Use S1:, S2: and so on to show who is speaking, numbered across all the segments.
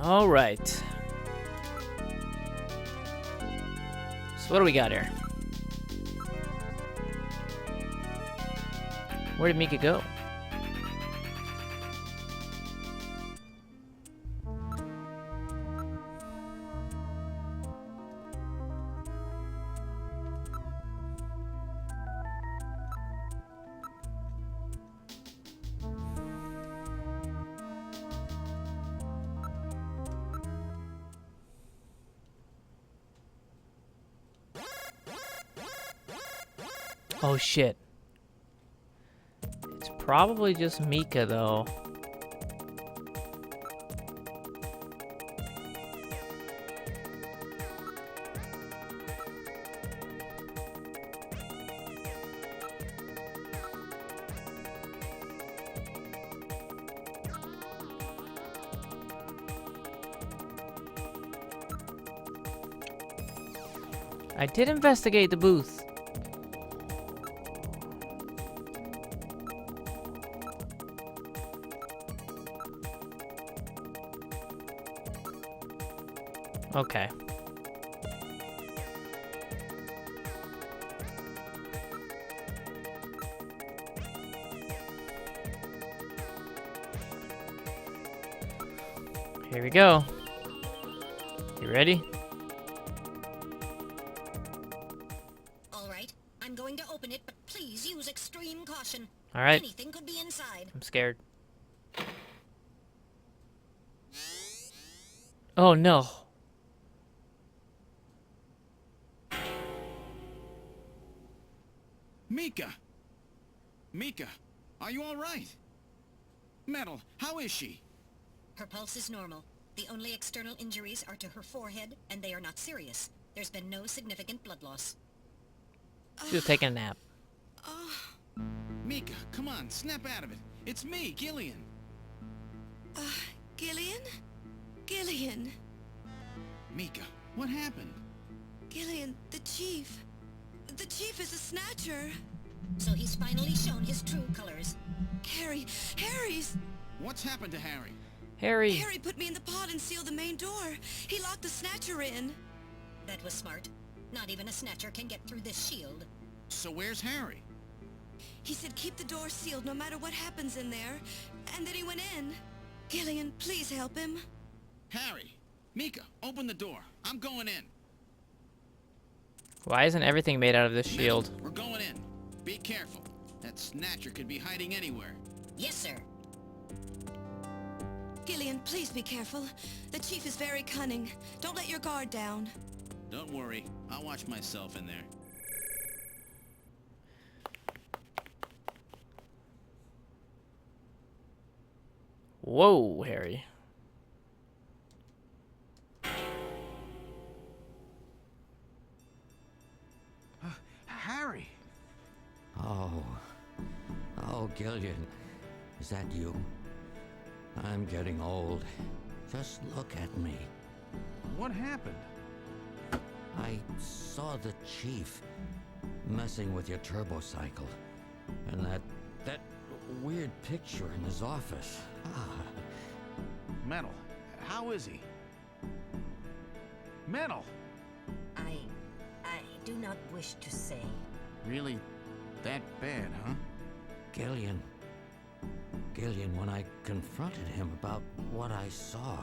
S1: All right. So what do we got here? Where did Mika go? Oh shit. It's probably just Mika though. I did investigate the booth. Okay. Here we go. You ready?
S2: All right, I'm going to open it, but please use extreme caution.
S1: All right.
S2: Anything could be inside.
S1: I'm scared. Oh no.
S3: Mika! Mika, are you all right? Metal, how is she?
S2: Her pulse is normal. The only external injuries are to her forehead, and they are not serious. There's been no significant blood loss.
S1: She was taking a nap.
S3: Mika, come on, snap out of it. It's me, Gillian.
S4: Gillian? Gillian.
S3: Mika, what happened?
S4: Gillian, the chief. The chief is a snatcher.
S2: So he's finally shown his true colors.
S4: Harry's...
S3: What's happened to Harry?
S4: Harry put me in the pod and sealed the main door. He locked the snatcher in.
S2: That was smart. Not even a snatcher can get through this shield.
S3: So where's Harry?
S4: He said keep the door sealed no matter what happens in there. And then he went in. Gillian, please help him.
S3: Harry! Mika, open the door. I'm going in.
S1: Why isn't everything made out of this shield?
S3: Metal, we're going in. Be careful. That snatcher could be hiding anywhere.
S2: Yes, sir.
S4: Gillian, please be careful. The chief is very cunning. Don't let your guard down.
S3: Don't worry. I'll watch myself in there.
S1: Whoa, Harry.
S3: Harry!
S5: Oh, Gillian, is that you? I'm getting old. Just look at me.
S3: What happened?
S5: I saw the chief messing with your turbocycle, and that weird picture in his office.
S3: Metal, how is he? Metal!
S2: I do not wish to say.
S3: Really that bad, huh?
S5: Gillian, when I confronted him about what I saw,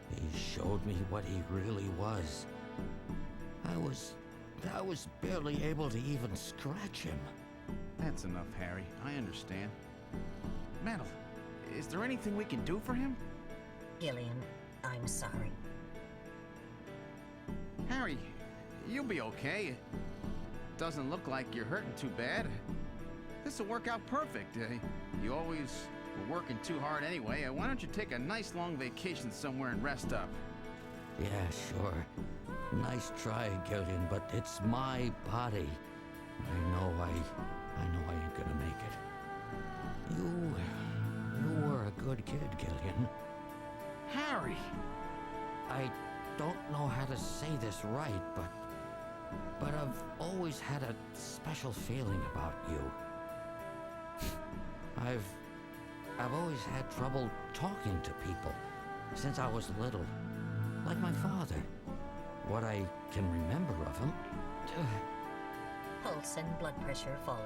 S5: he showed me what he really was. I was barely able to even scratch him.
S3: That's enough, Harry. I understand. Metal, is there anything we can do for him?
S2: Gillian, I'm sorry.
S6: Harry, you'll be okay. Doesn't look like you're hurting too bad. This'll work out perfect. You always were working too hard anyway. Why don't you take a nice long vacation somewhere and rest up?
S5: Yeah, sure. Nice try, Gillian, but it's my body. I know I ain't gonna make it. You were a good kid, Gillian.
S6: Harry!
S5: I don't know how to say this right, but I've always had a special feeling about you. I've always had trouble talking to people. since I was little, like my father. What I can remember of him.
S2: Pulse and blood pressure falling.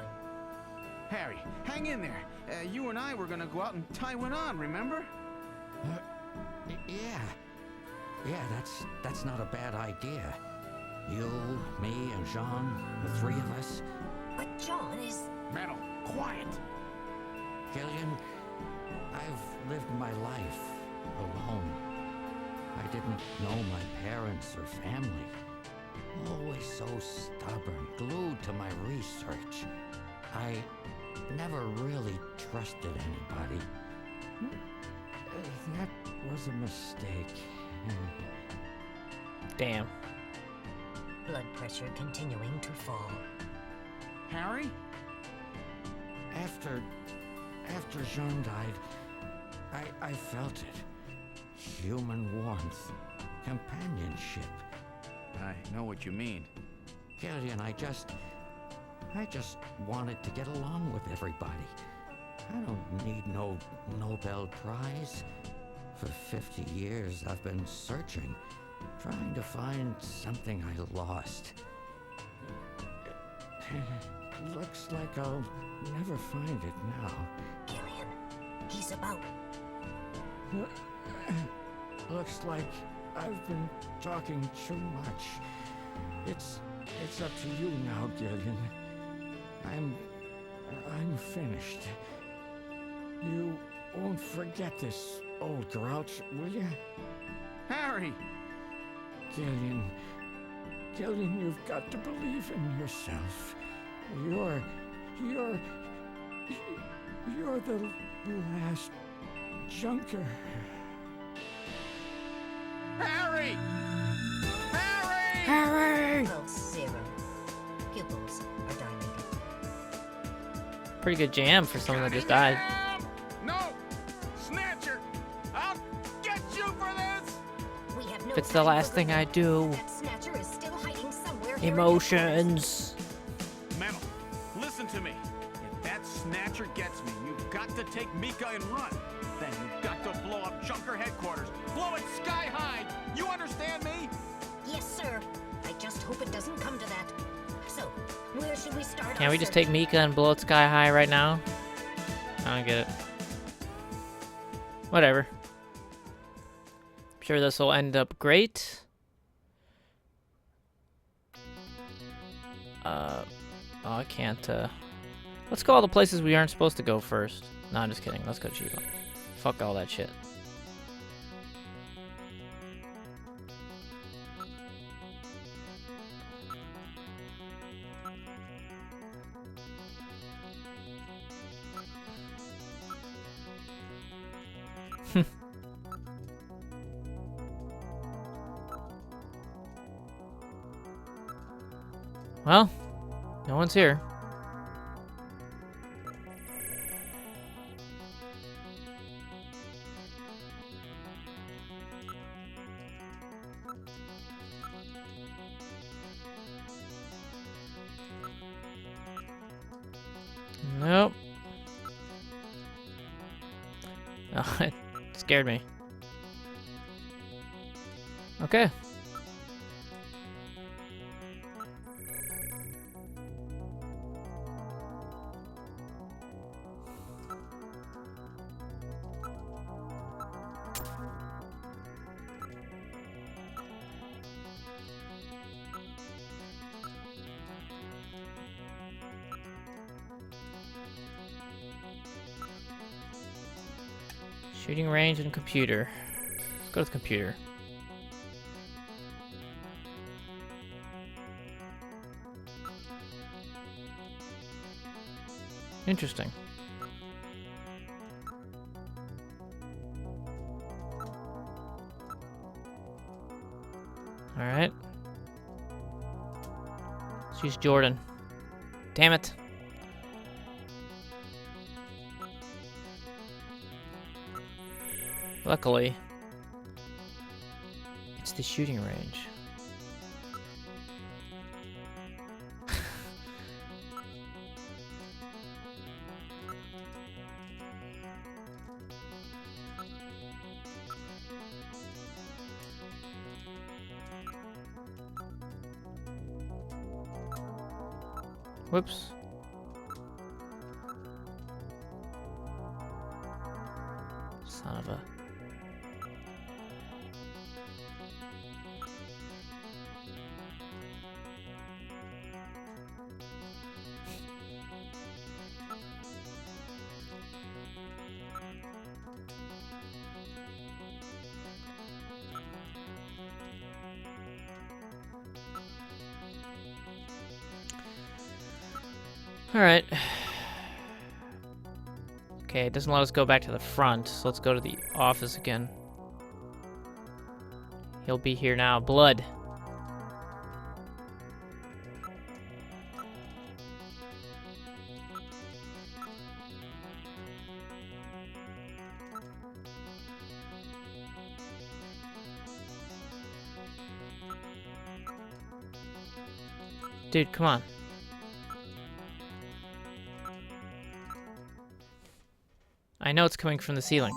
S6: Harry, hang in there. You and I were gonna go out and tie one on, remember?
S5: Yeah. Yeah, that's not a bad idea. You, me, and Jean, the three of us.
S2: But John is...
S6: Metal, quiet.
S5: Gillian, I've lived my life alone. I didn't know my parents or family. Always so stubborn, glued to my research. I never really trusted anybody. That was a mistake.
S1: Damn.
S2: Blood pressure continuing to fall.
S6: Harry?
S5: After Jean died, I felt it. Human warmth, companionship.
S6: I know what you mean.
S5: Gillian, I just wanted to get along with everybody. I don't need no Nobel Prize. For 50 years, I've been searching, trying to find something I lost. Looks like I'll never find it now.
S2: Gillian, he's about...
S5: Looks like I've been talking too much. It's up to you now, Gillian. I'm finished. You won't forget this, old grouch, will you?
S6: Harry!
S5: Gillian, you've got to believe in yourself. You're the last junker.
S6: Harry! Harry!
S2: Pulse 0. Pupils are dilated.
S1: Pretty good jam for someone that just died.
S6: No! Snatcher! I'll get you for this!
S2: We have no
S1: If it's the
S2: time
S1: last
S2: for
S1: thing I do.
S2: That Snatcher is still hiding somewhere here in
S1: Emotions.
S6: Metal, listen to me. If that Snatcher gets me, you've got to take Mika and run. Then you've got to blow up Junker headquarters. Blow it sky high! You understand me?
S2: Yes, sir. I just hope it doesn't come to that. So, where should we start?
S1: Can't
S2: our
S1: we just
S2: search?
S1: take Mika and blow it sky high right now? I don't get it. Whatever. I'm sure this will end up great. Oh, I can't, Let's go all the places we aren't supposed to go first. No, I'm just kidding. Let's go Chico. Fuck all that shit. Well, no one's here. Nope. Oh, it scared me. Okay. Shooting range and computer. Let's go to the computer. Interesting. All right. Let's use Jordan. Damn it. Luckily, it's the shooting range. Whoops. Son of a... Alright. Okay, it doesn't let us go back to the front, so let's go to the office again. He'll be here now. Blood. Dude, come on. I know it's coming from the ceiling.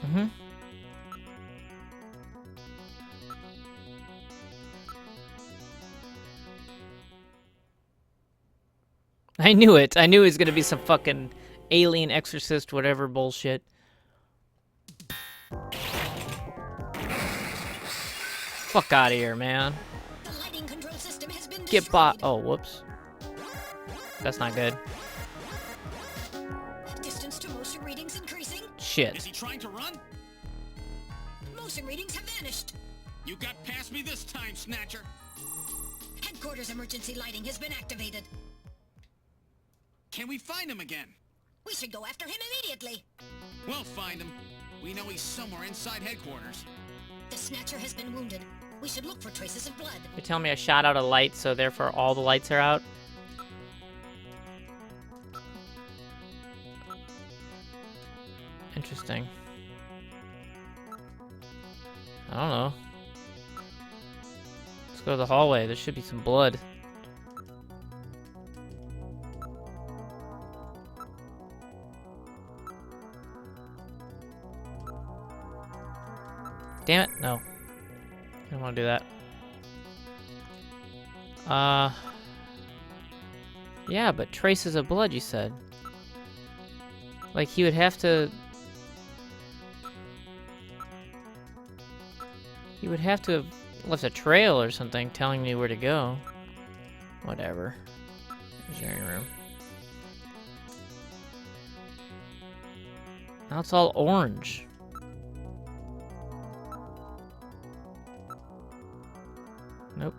S1: Mm-hmm. I knew it. I knew it was gonna be some fucking alien exorcist, whatever bullshit. Fuck out of here, man.
S2: The lighting control system has been
S1: Get
S2: destroyed.
S1: bot. Oh, whoops. That's not good.
S2: Distance to motion readings increasing.
S1: Shit.
S3: Is he trying to run?
S2: Motion readings have vanished.
S3: You got past me this time, Snatcher.
S2: Headquarters emergency lighting has been activated.
S3: Can we find him again?
S2: We should go after him immediately.
S3: We'll find him. We know he's somewhere inside headquarters.
S2: The Snatcher has been wounded. We should look for traces of blood.
S1: You're telling me I shot out a light, so therefore all the lights are out? Interesting. I don't know. Let's go to the hallway. There should be some blood. Damn it, no. I don't want to do that. Yeah, but traces of blood, you said. Like, he would have to... He would have to have left a trail or something telling me where to go. Whatever. Engineering room. Now it's all orange. Nope.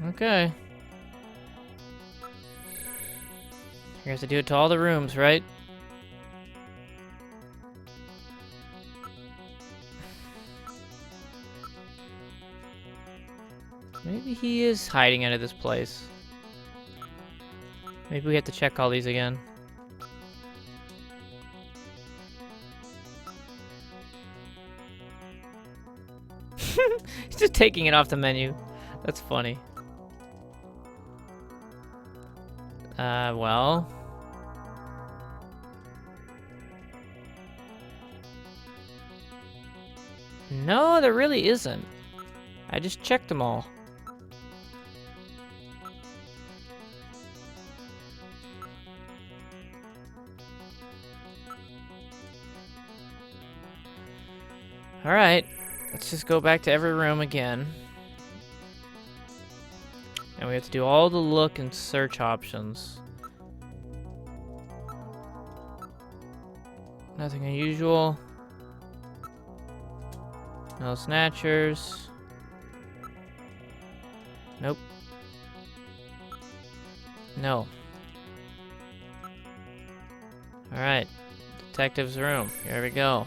S1: Okay. You have to do it to all the rooms, right? Maybe he is hiding out of this place. Maybe we have to check all these again. He's just taking it off the menu. That's funny. Well. No, there really isn't. I just checked them all. Alright, let's just go back to every room again. And we have to do all the look and search options. Nothing unusual. No snatchers. Nope. No. Alright. Detective's room. Here we go.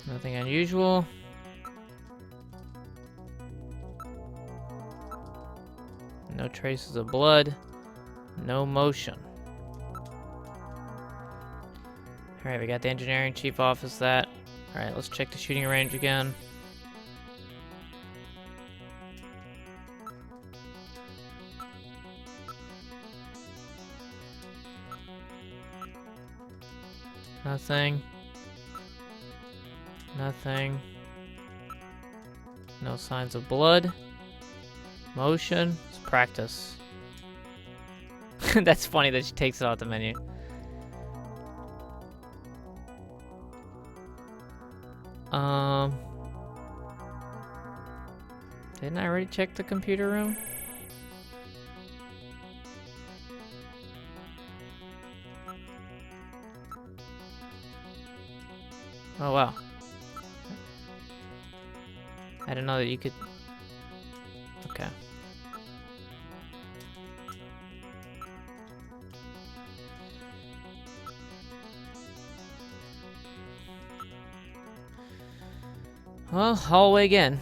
S1: Nothing unusual. No traces of blood. No motion. Alright, we got the engineering chief office that. Alright, let's check the shooting range again. Nothing. Nothing. No signs of blood. Motion. Let's practice. That's funny that she takes it off the menu. Didn't I already check the computer room? Oh wow. I didn't know that you could... Okay. Well, hallway again.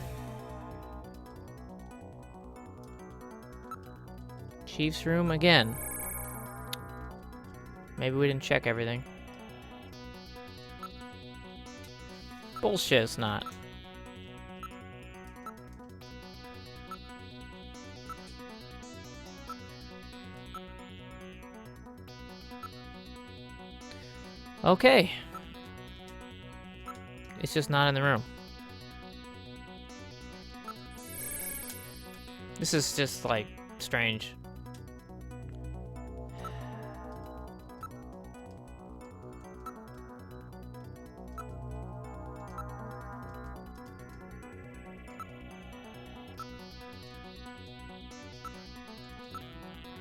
S1: Chief's room again. Maybe we didn't check everything. Bullshit, it's not. Okay. It's just not in the room. This is just, like, strange.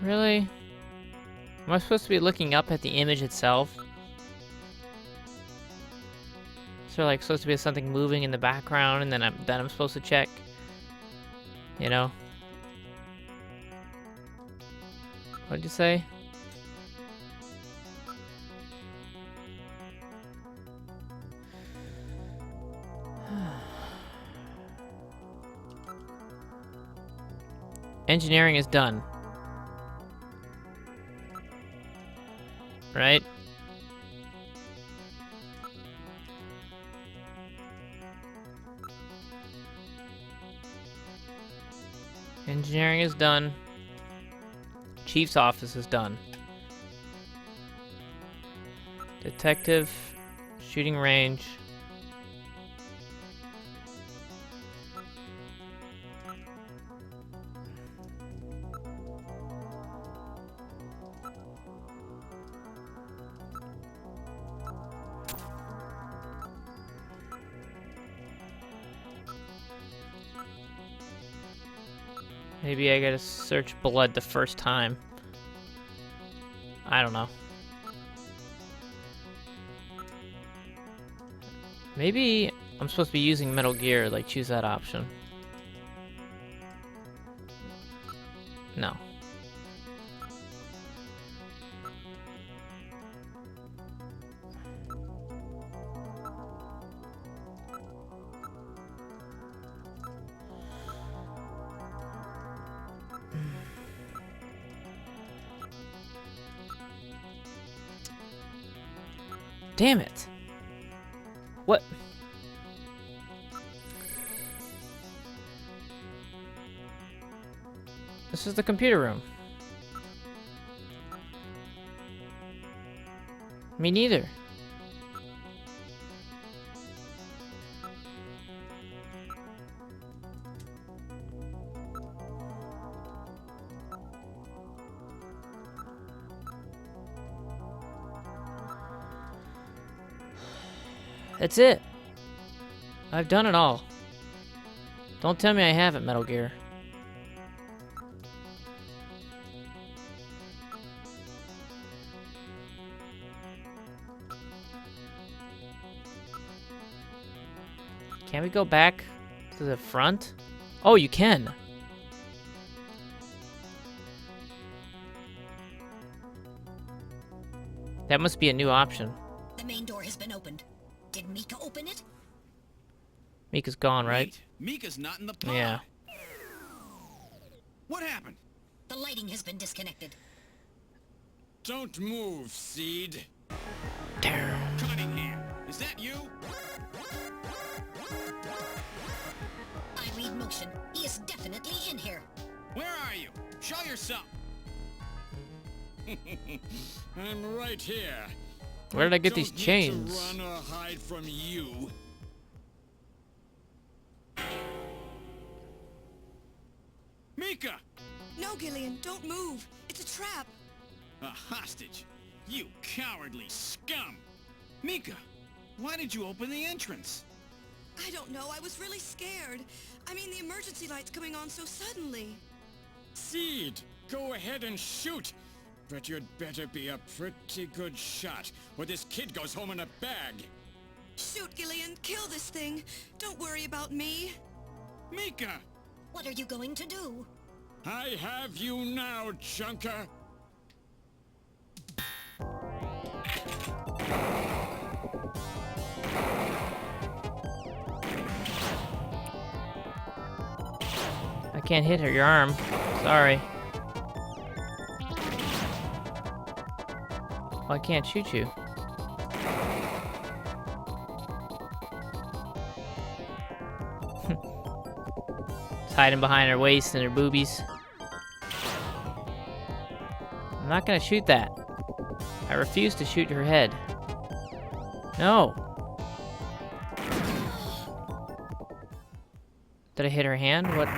S1: Really? Am I supposed to be looking up at the image itself? Is there like supposed to be something moving in the background and then I'm supposed to check? You know? What did you say? Engineering is done. Right? Engineering is done. Chief's office is done. Detective, shooting range. Maybe I gotta search blood the first time. I don't know. Maybe I'm supposed to be using Metal Gear, like choose that option. No. Damn it. What? This is the computer room. Me neither. That's it. I've done it all. Don't tell me I haven't, Metal Gear. Can we go back to the front? Oh, you can. That must be a new option.
S2: The main door has been opened. Did Mika open it?
S1: Mika's gone, right?
S3: Wait, Mika's not in the pod.
S1: Yeah.
S3: What happened?
S2: The lighting has been disconnected.
S7: Don't move, Seed.
S1: Damn.
S3: Cunningham, is that you?
S2: I read motion. He is definitely in here.
S3: Where are you? Show yourself.
S7: I'm right here.
S1: Where did I get
S7: Don't
S1: these
S7: need
S1: chains?
S7: to run or hide from you.
S3: Mika!
S4: No, Gillian, don't move. It's a trap.
S3: A hostage. You cowardly scum. Mika, why did you open the entrance?
S4: I don't know. I was really scared. I mean, the emergency light's coming on so suddenly.
S7: Seed, go ahead and shoot. But you'd better be a pretty good shot, or this kid goes home in a bag.
S4: Shoot, Gillian. Kill this thing. Don't worry about me.
S3: Mika!
S2: What are you going to do?
S7: I have you now, Junker.
S1: I can't hit her, your arm. Sorry. Well, I can't shoot you. It's hiding behind her waist and her boobies. I'm not gonna shoot that. I refuse to shoot her head. No. Did I hit her hand? What?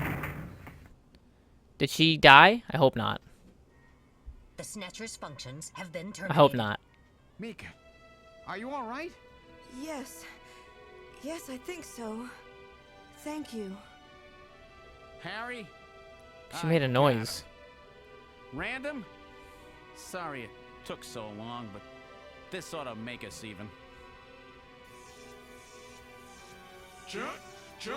S1: Did she die? I hope not.
S2: The Snatcher's functions have been
S1: I
S2: terminated.
S1: hope not.
S6: Mika, are you all right?
S4: Yes. Yes, I think so. Thank you.
S6: Harry?
S1: She made a
S6: I got
S1: noise.
S6: him. Random? Sorry it took so long, but this ought to make us even.
S7: Junker?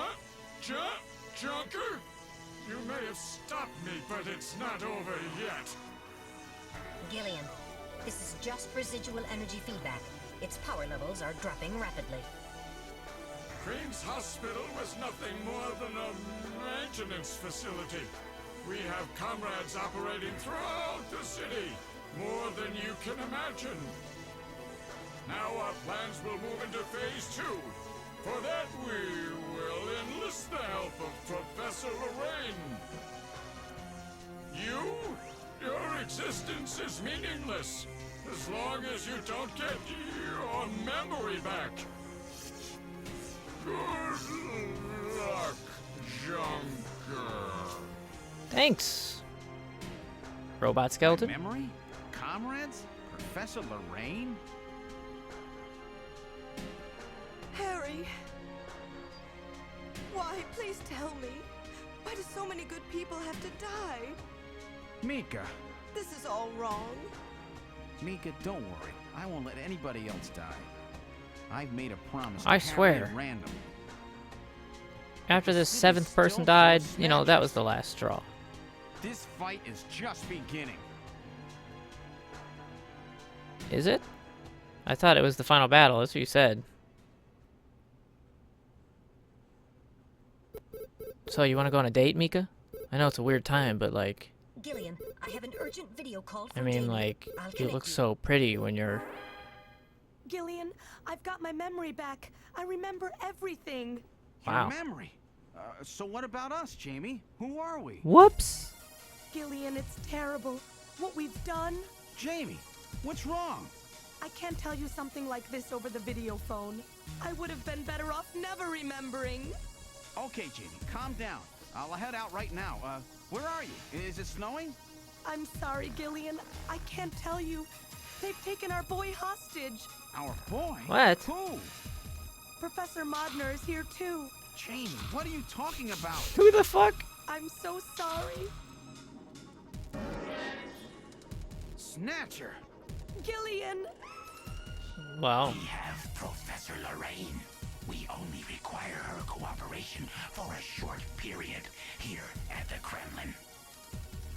S7: You may have stopped me, but it's not over yet.
S2: Gillian, this is just residual energy feedback. Its power levels are dropping rapidly.
S7: Crane's Hospital was nothing more than a maintenance facility. We have comrades operating throughout the city, more than you can imagine. Now our plans will move into phase 2. For that, we will enlist the help of Professor Lorraine. Your existence is meaningless, as long as you don't get your memory back. Good luck, Junker.
S1: Thanks. Robot skeleton?
S6: Memory? Comrades? Professor Lorraine?
S4: Harry. Why? Please tell me. Why do so many good people have to die?
S6: Mika.
S4: This is all wrong.
S6: Mika, don't worry. I won't let anybody else die. I've made a promise to
S1: I
S6: Harry
S1: swear.
S6: at random.
S1: After this
S6: City's
S1: 7th
S6: still
S1: person
S6: full
S1: died,
S6: of
S1: you know, that was
S6: Snatchers.
S1: the last straw.
S6: This fight is just beginning.
S1: Is it? I thought it was the final battle. That's what you said. So, you want to go on a date, Mika? I know it's a weird time, but like,
S2: Gillian, I have an urgent video call from
S1: I mean,
S2: Jamie.
S1: like,
S2: I'll
S1: you
S2: connect
S1: look so pretty when you're...
S8: Gillian, I've got my memory back. I remember everything.
S1: Wow.
S6: Your memory. So what about us, Jamie? Who are we?
S1: Whoops!
S8: Gillian, it's terrible. What we've done.
S6: Jamie, what's wrong?
S8: I can't tell you something like this over the video phone. I would have been better off never remembering.
S6: Okay, Jamie, calm down. I'll head out right now. Where are you? Is it snowing?
S8: I'm sorry, Gillian. I can't tell you. They've taken our boy hostage.
S6: Our boy?
S1: What?
S6: Who?
S8: Professor Modner is here too.
S6: Jamie, what are you talking about?
S1: Who the fuck?
S8: I'm so sorry.
S6: Snatcher.
S8: Gillian!
S1: Wow.
S5: We have Professor Lorraine.
S9: We only require her cooperation for a short period here at the Kremlin.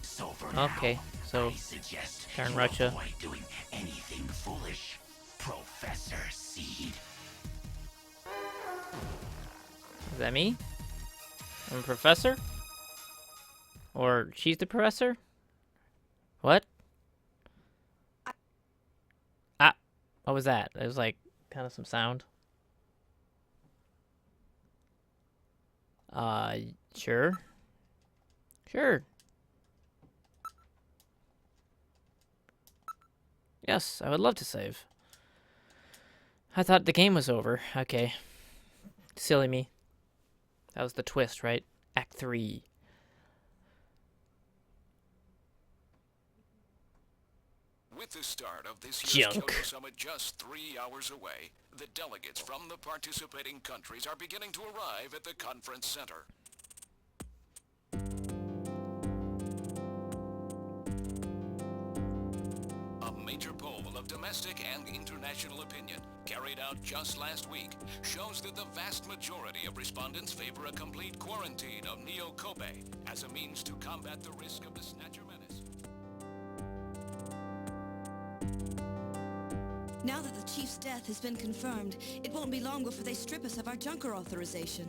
S9: So for
S1: Okay,
S9: now,
S1: so
S9: I suggest
S1: turn
S9: you
S1: Russia.
S9: avoid doing anything foolish, Professor Seed.
S1: Is that me? I'm a professor? Or she's the professor? What? Ah, what was that? It was like kind of some sound. Sure. Sure. Yes, I would love to save. I thought the game was over. Okay. Silly me. That was the twist, right? Act 3.
S10: With the start of this year's
S1: Junk.
S10: Kyoto Summit just 3 hours away, the delegates from the participating countries are beginning to arrive at the conference center. A major poll of domestic and international opinion, carried out just last week, shows that the vast majority of respondents favor a complete quarantine of Neo Kobe as a means to combat the risk of the Snatcher menace.
S4: Now that the Chief's death has been confirmed, it won't be long before they strip us of our Junker authorization.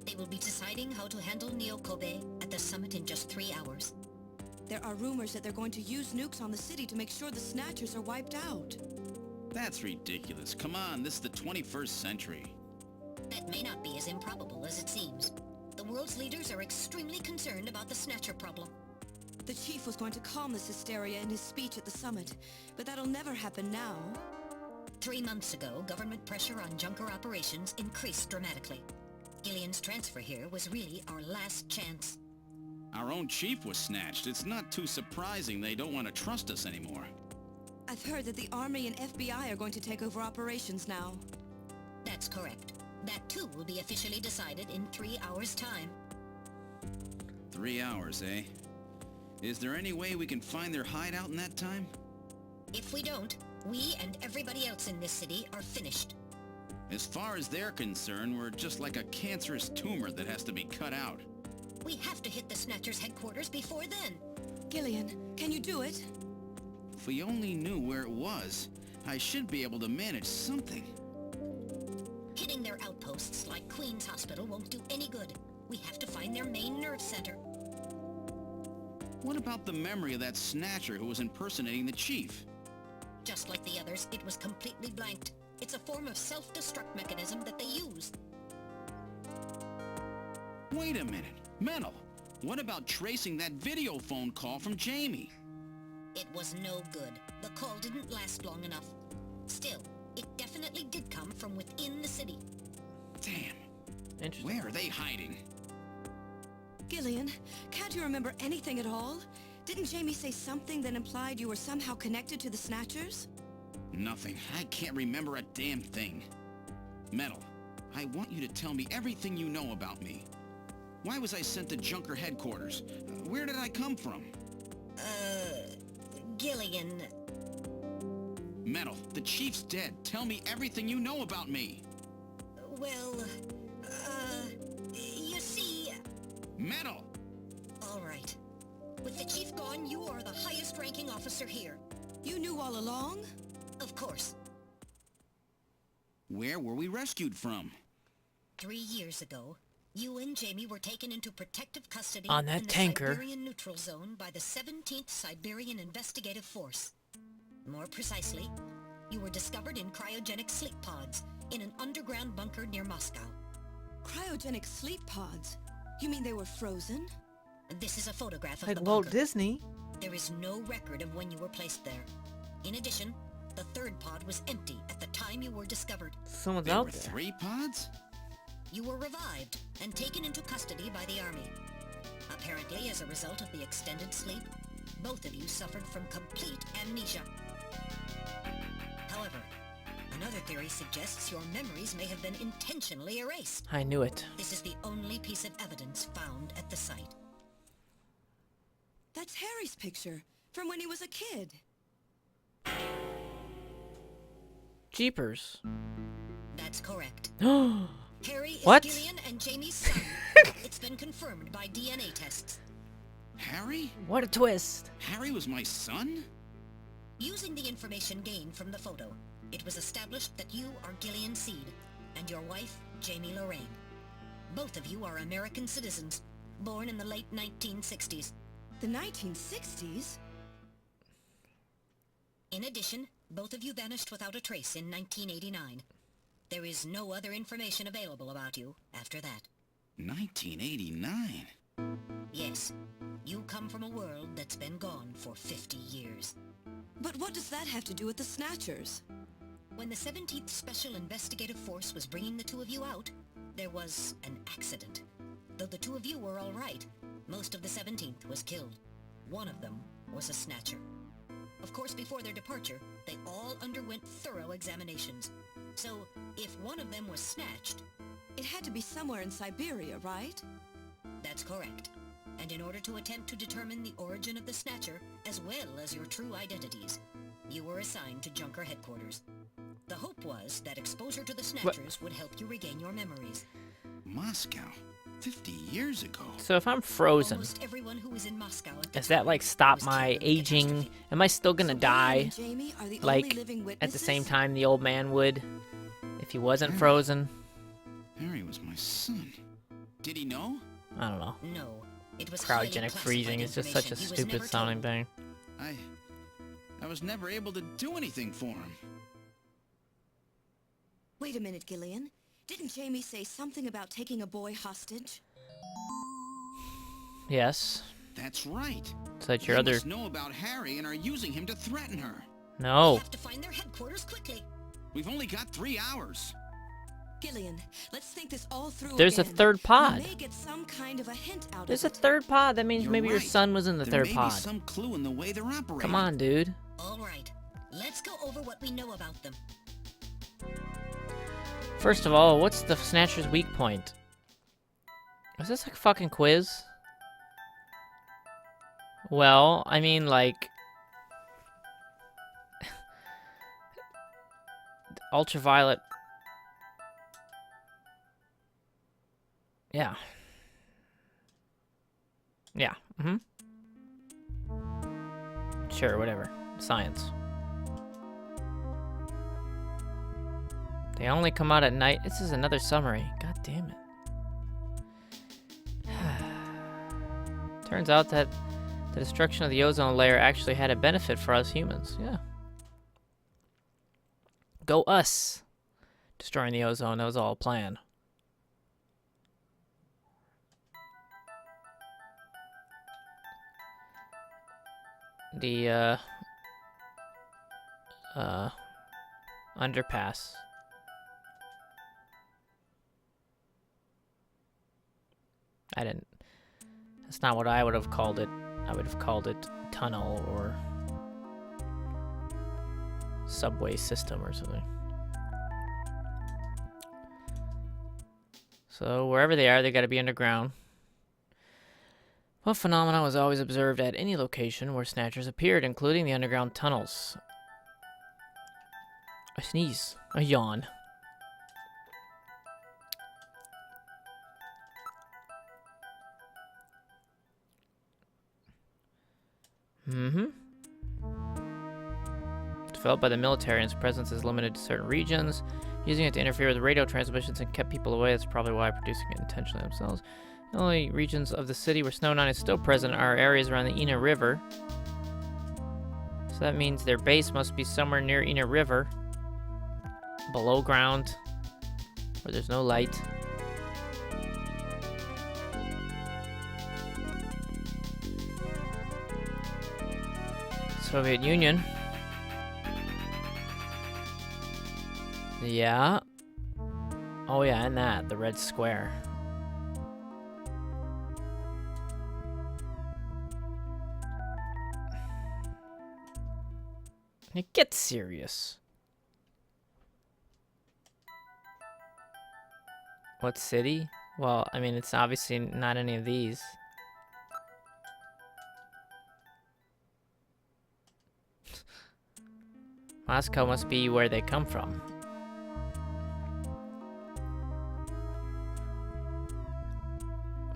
S2: They will be deciding how to handle Neo Kobe at the summit in just 3 hours.
S4: There are rumors that they're going to use nukes on the city to make sure the Snatchers are wiped out.
S3: That's ridiculous. Come on, this is the 21st century.
S2: That may not be as improbable as it seems. The world's leaders are extremely concerned about the Snatcher problem.
S4: The Chief was going to calm this hysteria in his speech at the summit, but that'll never happen now.
S2: 3 months ago, government pressure on Junker operations increased dramatically. Gillian's transfer here was really our last chance.
S3: Our own chief was snatched. It's not too surprising they don't want to trust us anymore.
S4: I've heard that the Army and FBI are going to take over operations now.
S2: That's correct. That too will be officially decided in 3 hours' time.
S3: 3 hours, eh? Is there any way we can find their hideout in that time?
S2: If we don't, we and everybody else in this city are finished.
S3: As far as they're concerned, we're just like a cancerous tumor that has to be cut out.
S2: We have to hit the Snatchers' headquarters before then.
S4: Gillian, can you do it?
S3: If we only knew where it was, I should be able to manage something.
S2: Hitting their outposts like Queen's Hospital won't do any good. We have to find their main nerve center.
S3: What about the memory of that Snatcher who was impersonating the chief?
S2: Just like the others, it was completely blanked. It's a form of self-destruct mechanism that they use.
S3: Wait a minute. Mental. What about tracing that video phone call from Jamie?
S2: It was no good. The call didn't last long enough. Still, it definitely did come from within the city.
S3: Damn.
S1: Interesting.
S3: Where are they hiding?
S4: Gillian, can't you remember anything at all? Didn't Jamie say something that implied you were somehow connected to the Snatchers?
S3: Nothing. I can't remember a damn thing. Metal, I want you to tell me everything you know about me. Why was I sent to Junker headquarters? Where did I come from?
S2: Gillian...
S3: Metal, the chief's dead. Tell me everything you know about me.
S2: Well, you see...
S3: Metal!
S2: All right. With the chief gone, you are the highest-ranking officer here.
S4: You knew all along?
S2: Of course.
S3: Where were we rescued from?
S2: 3 years ago, you and Jamie were taken into protective custody
S1: On that
S2: in the
S1: tanker.
S2: Siberian Neutral Zone by the 17th Siberian Investigative Force. More precisely, you were discovered in cryogenic sleep pods in an underground bunker near Moscow.
S4: Cryogenic sleep pods? You mean they were frozen?
S2: This is a photograph of
S1: Like
S2: the
S1: Walt
S2: bunker.
S1: Disney.
S2: There is no record of when you were placed there. In addition, the third pod was empty at the time you were discovered.
S1: Someone's
S3: There
S1: out
S3: were
S1: there.
S3: 3 pods?
S2: You were revived and taken into custody by the army. Apparently, as a result of the extended sleep, both of you suffered from complete amnesia. However, another theory suggests your memories may have been intentionally erased.
S1: I knew it.
S2: This is the only piece of evidence found at the site.
S4: That's Harry's picture, from when he was a kid.
S1: Jeepers.
S2: That That's correct.
S1: What?
S2: Harry is
S1: What?
S2: Gillian and Jamie's son. It's been confirmed by DNA tests.
S3: Harry?
S1: What a twist.
S3: Harry was my son?
S2: Using the information gained from the photo, it was established that you are Gillian Seed and your wife, Jamie Lorraine. Both of you are American citizens, born in the late 1960s.
S4: The 1960s?
S2: In addition, both of you vanished without a trace in 1989. There is no other information available about you after that.
S3: 1989?
S2: Yes, you come from a world that's been gone for 50 years.
S4: But what does that have to do with the Snatchers?
S2: When the 17th Special Investigative Force was bringing the two of you out, there was an accident. Though the two of you were all right, most of the 17th was killed. One of them was a Snatcher. Of course, before their departure, they all underwent thorough examinations. So, if one of them was snatched...
S4: It had to be somewhere in Siberia, right?
S2: That's correct. And in order to attempt to determine the origin of the Snatcher, as well as your true identities, you were assigned to Junker headquarters. The hope was that exposure to the Snatchers would help you regain your memories.
S3: Moscow? 50 years ago?
S1: So if I'm frozen,
S2: Almost everyone who was in Moscow at the
S1: does that
S2: time
S1: like stop
S2: was
S1: my
S2: killed in the
S1: aging?
S2: catastrophe.
S1: Am I still gonna
S4: So Gillian
S1: die
S4: and Jamie are the only
S1: like
S4: living
S1: at the
S4: witnesses?
S1: same time the old man would if he wasn't
S3: Harry.
S1: frozen?
S3: Harry was my son. Did he know?
S1: I don't know.
S2: No, it was highly
S1: Cryogenic
S2: classified
S1: freezing is just such a
S2: information. He was
S1: stupid
S2: never
S1: sounding
S2: told.
S1: thing.
S3: I was never able to do anything for him.
S4: Wait a minute, Gillian. Didn't Jamie say something about taking a boy hostage?
S1: Yes.
S3: That's right.
S1: So that your
S3: They
S1: other
S3: must know about Harry and are using him to threaten her.
S2: We
S1: no.
S2: have to find their headquarters quickly.
S3: We've only got 3 hours.
S4: Gillian, let's think this all through
S1: There's a
S4: again.
S1: third pod.
S4: We may get some kind of a hint out
S1: There's
S4: of
S1: a
S4: it.
S1: third pod. That means
S3: You're
S1: maybe your
S3: right.
S1: son was in the
S3: There
S1: third
S3: may
S1: pod.
S3: be some clue in the way they're operating.
S1: Come on, dude.
S2: All right, let's go over what we know about them.
S1: First of all, what's the Snatcher's weak point? Is this like a fucking quiz? Well, I mean, like... ultraviolet... Yeah. Yeah, Sure, whatever. Science. They only come out at night. This is another summary. God damn it. Turns out that the destruction of the ozone layer actually had a benefit for us humans. Yeah. Go us. Destroying the ozone, that was all a plan. The, underpass. I didn't... That's not what I would have called it. I would have called it tunnel or subway system or something. So wherever they are, they gotta be underground. What phenomena was always observed at any location where Snatchers appeared, including the underground tunnels? I sneeze. I yawn. Developed by the military, and its presence is limited to certain regions. Using it to interfere with radio transmissions and kept people away. That's probably why producing it intentionally themselves. The only regions of the city where Snow9 is still present are areas around the Ina River. So that means their base must be somewhere near Ina River. Below ground. Where there's no light. Soviet Union. Yeah. Oh yeah, and that, the red square. It gets serious. What city? Well, I mean, it's obviously not any of these. Moscow must be where they come from.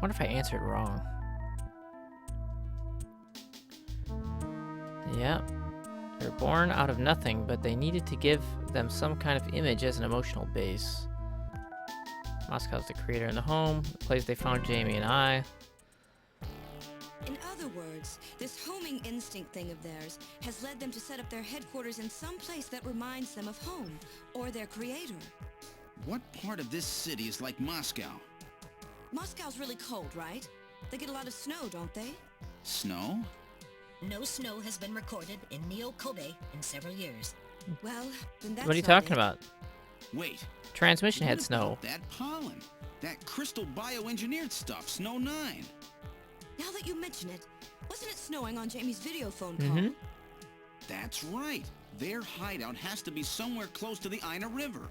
S1: What if I answered wrong? Yeah. They were born out of nothing, but they needed to give them some kind of image as an emotional base. Moscow's the creator in the home, the place they found Jamie and I.
S4: In other words, this homing instinct thing of theirs has led them to set up their headquarters in some place that reminds them of home, or their creator.
S3: What part of this city is like Moscow?
S4: Moscow's really cold, right? They get a lot of snow, don't they?
S3: Snow?
S2: No snow has been recorded in Neo-Kobe in several years.
S4: Well, then that's
S1: What are you
S4: not
S1: talking
S4: it.
S1: about?
S3: Wait.
S1: Transmission had
S3: What
S1: snow.
S3: about that pollen? That crystal bioengineered stuff, Snow 9.
S4: Now that you mention it, wasn't it snowing on Jamie's video phone call?
S3: That's right. Their hideout has to be somewhere close to the Ina River.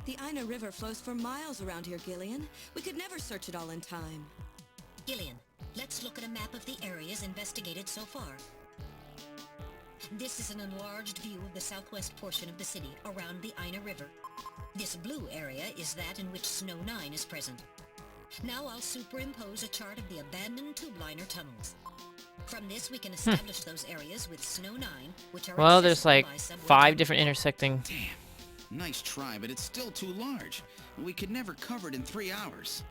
S4: The Ina River flows for miles around here, Gillian. We could never search it all in time.
S2: Gillian, let's look at a map of the areas investigated so far. This is an enlarged view of the southwest portion of the city around the Ina River. This blue area is that in which Snow 9 is present. Now I'll superimpose a chart of the abandoned tube liner tunnels. From this we can establish those areas with Snow 9, which are
S1: Well, there's
S2: accessible
S1: like
S2: by subway
S1: 5
S2: tunnels.
S1: different intersecting.
S3: Nice try, but it's still too large. We could never cover it in 3 hours.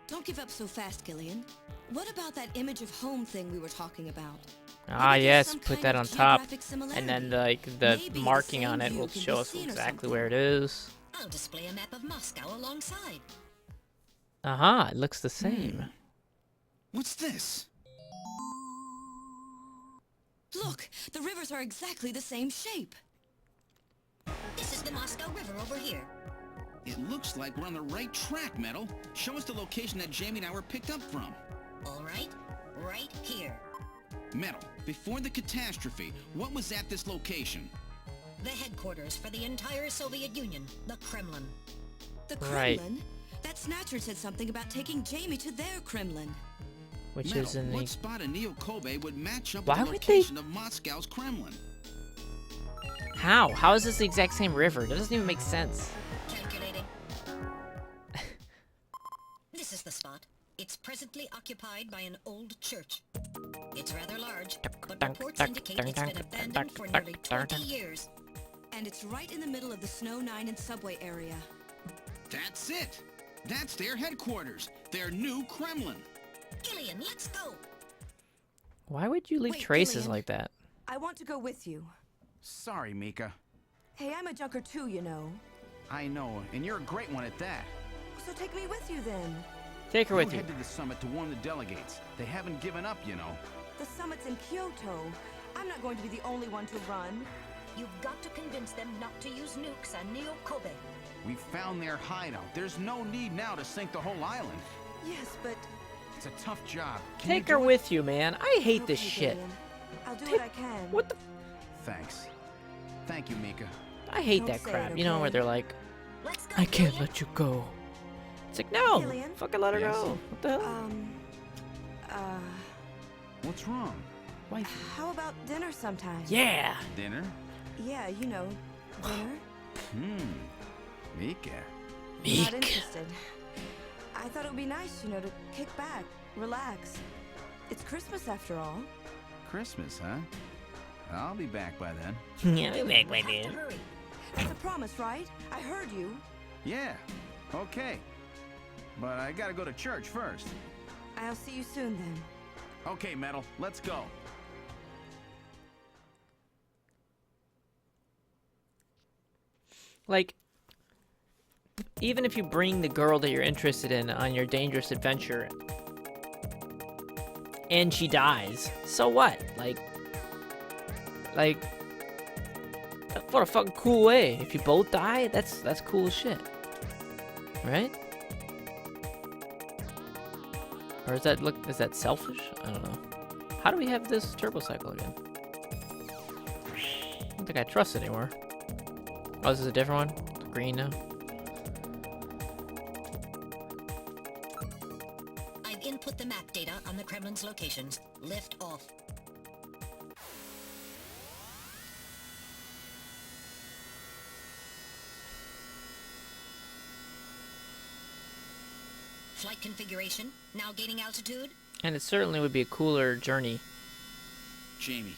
S4: Don't give up so fast, Gillian. What about that image of home thing we were talking about?
S1: Ah,
S4: Maybe there's
S1: yes,
S4: some
S1: put
S4: kind
S1: that
S4: of
S1: on top.
S4: geographic
S1: And then
S4: similarity.
S1: like the
S4: Maybe the
S1: marking
S4: same
S1: on it
S4: view
S1: will
S4: can
S1: show
S4: be
S1: us
S4: seen or
S1: exactly
S4: something.
S1: where it is.
S2: I'll display a map of Moscow alongside.
S1: Aha, it looks the same.
S3: What's this?
S4: Look, the rivers are exactly the same shape.
S2: This is the Moscow River over here.
S3: It looks like we're on the right track, Metal. Show us the location that Jamie and I were picked up from.
S2: All right, right here.
S3: Metal, before the catastrophe, what was at this location?
S2: The headquarters for the entire Soviet Union, the Kremlin.
S4: The
S1: Right.
S4: Kremlin? That Snatcher said something about taking Jamie to their Kremlin.
S1: Which
S3: Metal,
S1: is in
S3: what
S1: the...
S3: spot in Neo-Kobe would match up
S1: Why
S3: with the
S1: would they-
S3: location of Moscow's Kremlin?
S1: How? How is this the exact same river? That doesn't even make sense.
S2: Calculating. This is the spot. It's presently occupied by an old church. It's rather large, but reports indicate it's been abandoned for nearly 20 years.
S4: And it's right in the middle of the Snow 9 and subway area.
S3: That's it! That's their headquarters! Their new Kremlin!
S2: Gillian, let's go!
S1: Why would you leave
S4: Wait,
S1: traces
S4: Gillian.
S1: like that?
S8: I want to go with you.
S6: Sorry, Mika.
S8: Hey, I'm a junker too, you know.
S6: I know, and you're a great one at that.
S8: So take me with you then.
S1: Take her with you.
S6: Head to the summit to warn the delegates. They haven't given up, you know.
S8: The summit's in Kyoto. I'm not going to be the only one to run.
S2: You've got to convince them not to use nukes on Neo-Kobe.
S6: We found their hideout. There's no need now to sink the whole island.
S8: Yes, but...
S6: It's a tough job. Can you
S1: Take her
S6: do it?
S1: with you, man. I hate this
S8: Okay,
S1: shit.
S8: Gillian. I'll do what I can.
S1: What the...
S6: Thanks. Thank you, Mika.
S1: I hate
S8: Don't
S1: that
S8: say
S1: crap.
S8: it,
S1: You know, where
S8: okay?
S1: they're like,
S2: Let's go,
S1: I can't
S2: Gillian.
S1: let you go. It's like, no!
S8: Gillian?
S1: Fucking let her
S6: Yes?
S1: go. What the hell?
S6: What's wrong?
S1: Why?
S8: How about dinner sometime?
S1: Yeah!
S6: Dinner?
S8: Yeah, you know, dinner.
S6: Mika.
S8: Not interested. I thought it would be nice, you know, to kick back, relax. It's Christmas after all.
S6: Christmas, huh? I'll be back by then.
S1: Yeah, we make my
S2: Have to
S1: dude.
S2: hurry.
S8: That's a promise, right? I heard you.
S6: Yeah, okay. But I gotta go to church first.
S8: I'll see you soon then.
S6: Okay, Metal, let's go.
S1: Like, even if you bring the girl that you're interested in on your dangerous adventure and she dies, so what? Like, what a fucking cool way. If you both die, that's cool as shit. Right? Or is that selfish? I don't know. How do we have this turbo cycle again? I don't think I trust it anymore. Oh, this is a different one? It's green now?
S2: I've input the map data on the Kremlin's locations. Lift off. Flight configuration, now gaining altitude.
S1: And it certainly would be a cooler journey
S3: Jamie,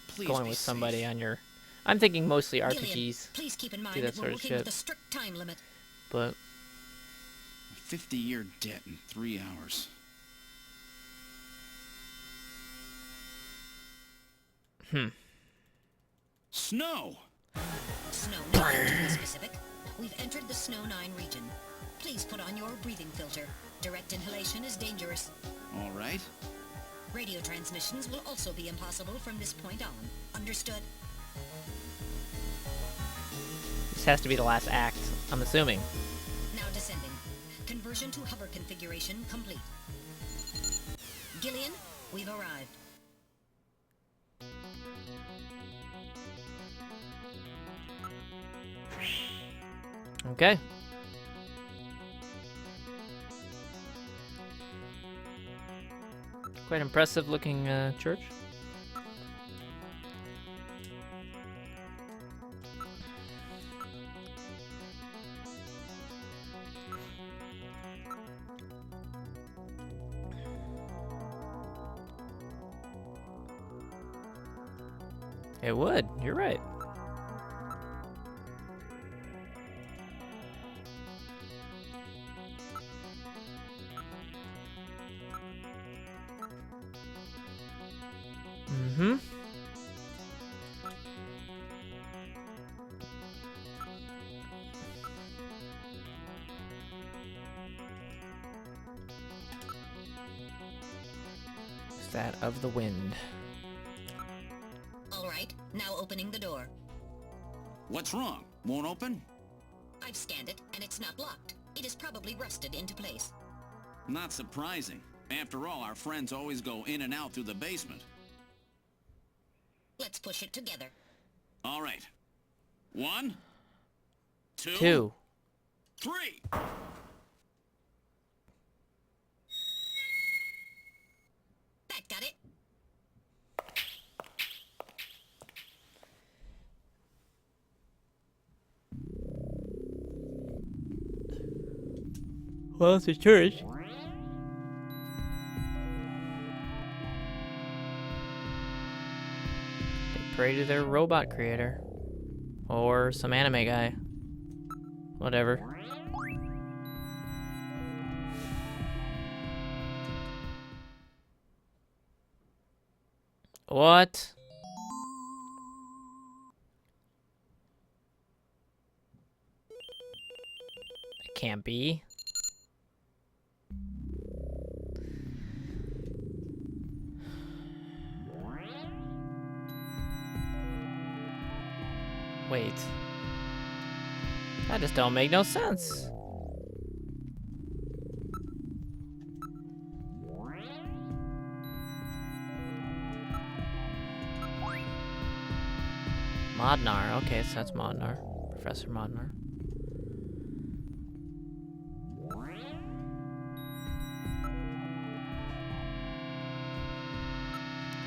S3: please
S1: going
S3: be
S1: with somebody
S3: safe.
S1: on your... I'm thinking mostly
S2: Gillian,
S1: RPGs,
S2: please keep in
S1: do
S2: mind
S1: that
S2: that we're
S1: sort of
S2: working
S1: shit.
S2: with a strict time limit.
S1: but...
S3: A 50-year debt in 3 hours. Snow!
S2: Snow 9, to be specific. We've entered the Snow 9 region. Please put on your breathing filter. Direct inhalation is dangerous.
S3: All right.
S2: Radio transmissions will also be impossible from this point on. Understood?
S1: This has to be the last act, I'm assuming.
S2: Now descending. Conversion to hover configuration complete. Gillian, we've arrived.
S1: Okay. Quite impressive looking church. It would. You're right. Mm-hmm. Is that of the wind?
S2: All right, now opening the door.
S3: What's wrong? Won't open?
S2: I've scanned it, and it's not locked. It is probably rusted into place.
S3: Not surprising. After all, our friends always go in and out through the basement.
S2: Let's push it together.
S3: All right. 1, 2,
S1: 2.
S3: 3.
S2: That got it.
S1: Well, it's a church. They pray to their robot creator. Or some anime guy. Whatever. What? It can't be. Wait. That just don't make no sense. Modnar. Okay, so that's Modnar. Professor Modnar.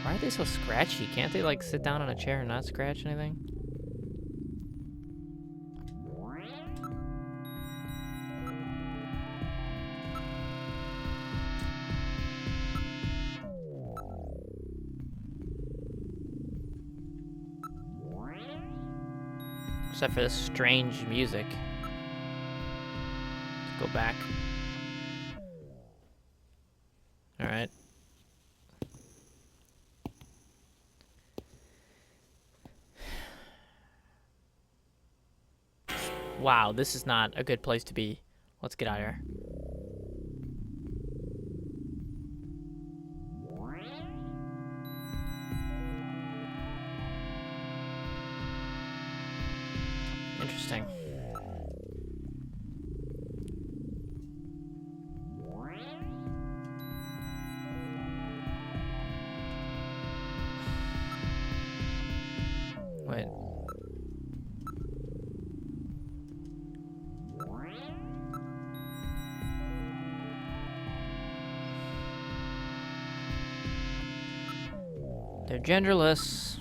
S1: Why are they so scratchy? Can't they, like, sit down on a chair and not scratch anything? Except for this strange music. Let's go back. Alright. Wow, this is not a good place to be. Let's get out of here. Interesting. Wait. They're genderless.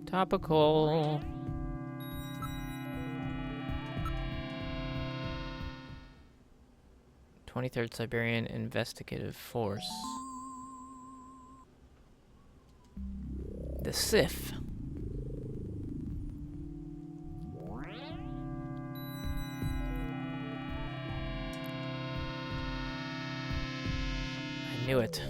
S1: Topical. 23rd Siberian Investigative Force. The Sith. I knew it.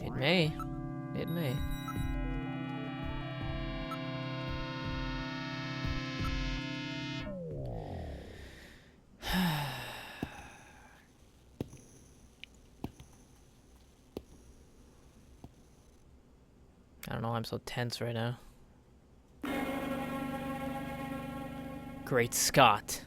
S1: It may. It may. I don't know why I'm so tense right now. Great Scott.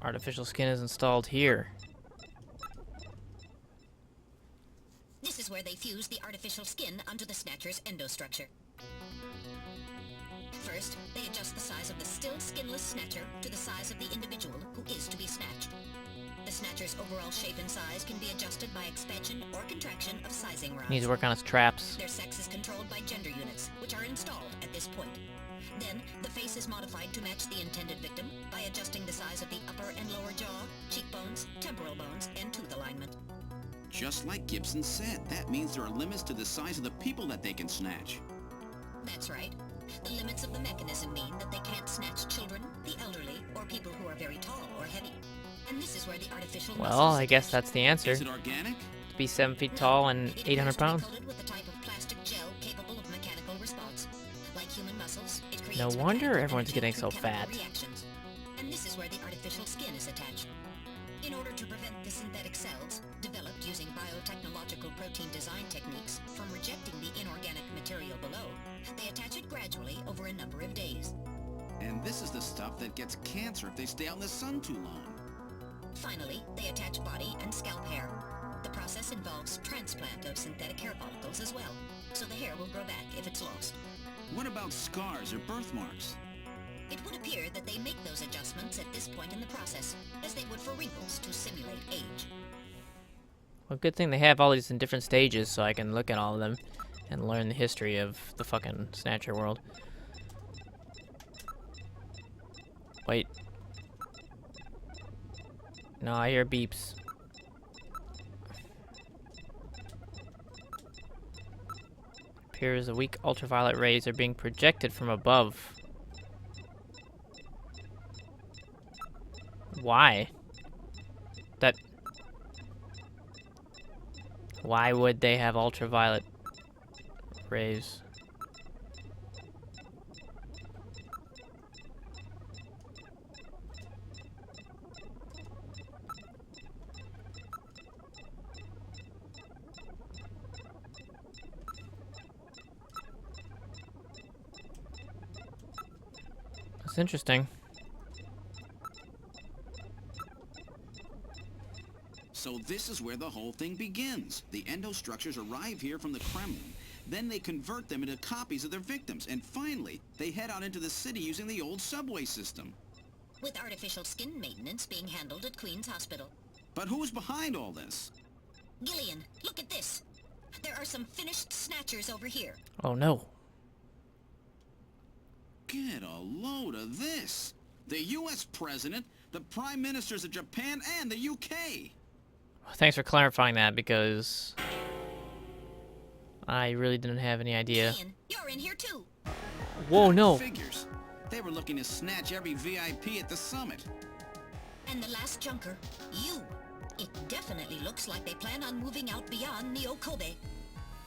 S1: Artificial skin is installed here.
S2: This is where they fuse the artificial skin onto the Snatcher's endostructure. First, they adjust the size of the still skinless Snatcher to the size of the individual who is to be snatched. The Snatcher's overall shape and size can be adjusted by expansion or contraction of sizing rods.
S1: Needs to work on his traps.
S2: Their sex is controlled by gender units, which are installed at this point. Then, the face is modified to match the intended victim by adjusting the size of the upper and lower jaw, cheekbones, temporal bones, and tooth alignment.
S3: Just like Gibson said, that means there are limits to the size of the people that they can snatch.
S2: That's right. The limits of the mechanism mean that they can't snatch children, the elderly, or people who are very tall or heavy. And this is where the artificial
S1: Well, I guess that's the answer.
S3: Is it organic?
S1: To be 7 feet tall and 800 pounds.
S2: With a type of plastic gel capable of mechanical response. Like human muscles, it creates
S1: No wonder everyone's getting so fat.
S2: reactions. And this is where the artificial skin is attached. In order to prevent the synthetic cells, developed using biotechnological protein design techniques, from rejecting the inorganic material below, they attach it gradually over a number of days.
S3: And this is the stuff that gets cancer if they stay out in the sun too long.
S2: Finally, they attach body and scalp hair. The process involves transplant of synthetic hair follicles as well, so the hair will grow back if it's lost.
S3: What about scars or birthmarks?
S2: It would appear that they make those adjustments at this point in the process, as they would for wrinkles to simulate age.
S1: Well, good thing they have all these in different stages so I can look at all of them and learn the history of the fucking Snatcher world. Wait. No, I hear beeps. Appears the weak ultraviolet rays are being projected from above. Why? Why would they have ultraviolet rays? That's interesting.
S3: So this is where the whole thing begins. The endostructures arrive here from the Kremlin. Then they convert them into copies of their victims. And finally, they head out into the city using the old subway system.
S2: With artificial skin maintenance being handled at Queen's Hospital.
S3: But who's behind all this?
S2: Gillian, look at this. There are some finished Snatchers over here.
S1: Oh no.
S3: Get a load of this. The U.S. President, the Prime Ministers of Japan, and the UK.
S1: Thanks for clarifying that, because I really didn't have any idea.
S2: Gillian, you're in here too.
S1: Whoa, no.
S3: Figures. They were looking to snatch every VIP at the summit.
S2: And the last junker, you. It definitely looks like they plan on moving out beyond Neo Kobe.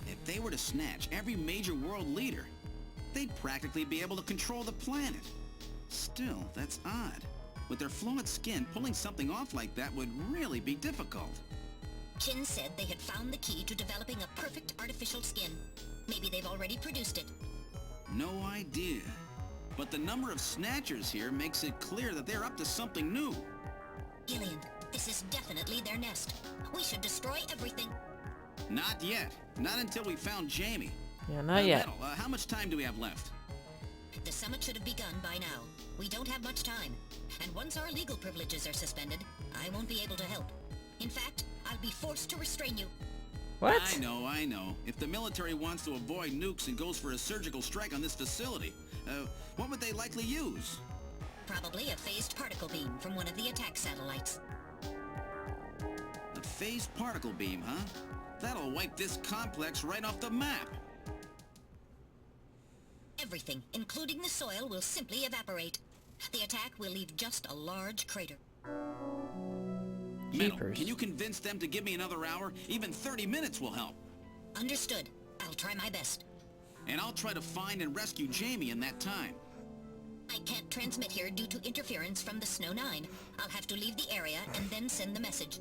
S3: If they were to snatch every major world leader, they'd practically be able to control the planet. Still, that's odd. With their flawed skin, pulling something off like that would really be difficult.
S2: Chin said they had found the key to developing a perfect artificial skin. Maybe they've already produced it.
S3: No idea. But the number of Snatchers here makes it clear that they're up to something new.
S2: Gillian, this is definitely their nest. We should destroy everything.
S3: Not yet. Not until we found Jamie.
S1: Yeah, not yet.
S3: Metal, how much time do we have left?
S2: The summit should have begun by now. We don't have much time. And once our legal privileges are suspended, I won't be able to help. In fact, I'll be forced to restrain you.
S1: What?
S3: I know. If the military wants to avoid nukes and goes for a surgical strike on this facility, what would they likely use?
S2: Probably a phased particle beam from one of the attack satellites.
S3: A phased particle beam, huh? That'll wipe this complex right off the map.
S2: Everything, including the soil, will simply evaporate. The attack will leave just a large crater.
S3: Metal,
S1: Jeepers.
S3: can you convince them to give me another hour? Even 30 minutes will help.
S2: Understood. I'll try my best.
S3: And I'll try to find and rescue Jamie in that time.
S2: I can't transmit here due to interference from the Snow 9. I'll have to leave the area and then send the message.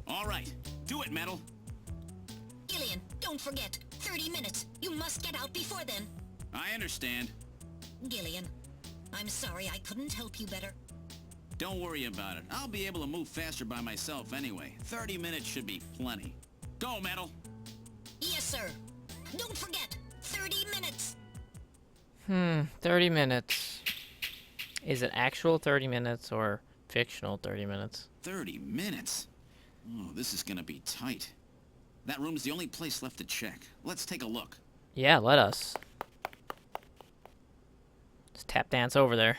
S3: All right. Do it, Metal.
S2: Gillian, don't forget. 30 minutes. You must get out before then.
S3: I understand.
S2: Gillian, I'm sorry I couldn't help you better.
S3: Don't worry about it. I'll be able to move faster by myself anyway. 30 minutes should be plenty. Go, Metal.
S2: Yes, sir. Don't forget. 30 minutes.
S1: 30 minutes. Is it actual 30 minutes or fictional 30 minutes?
S3: 30 minutes? Oh, this is gonna be tight. That room's the only place left to check. Let's take a look.
S1: Yeah, let us. Just tap dance over there.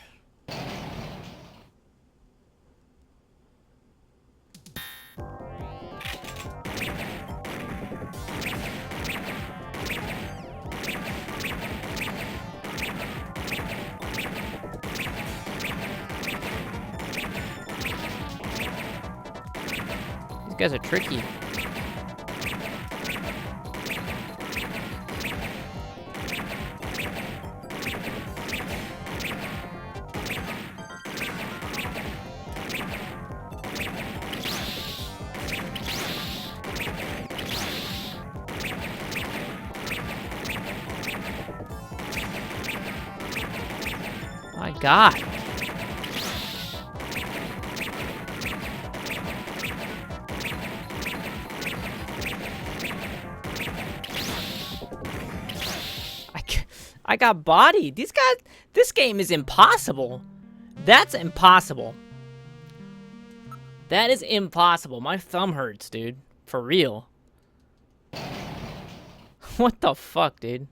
S1: These guys are tricky. My God. I got bodied. These guys, this game is impossible. That's impossible. That is impossible. My thumb hurts, dude. For real. What the fuck, dude?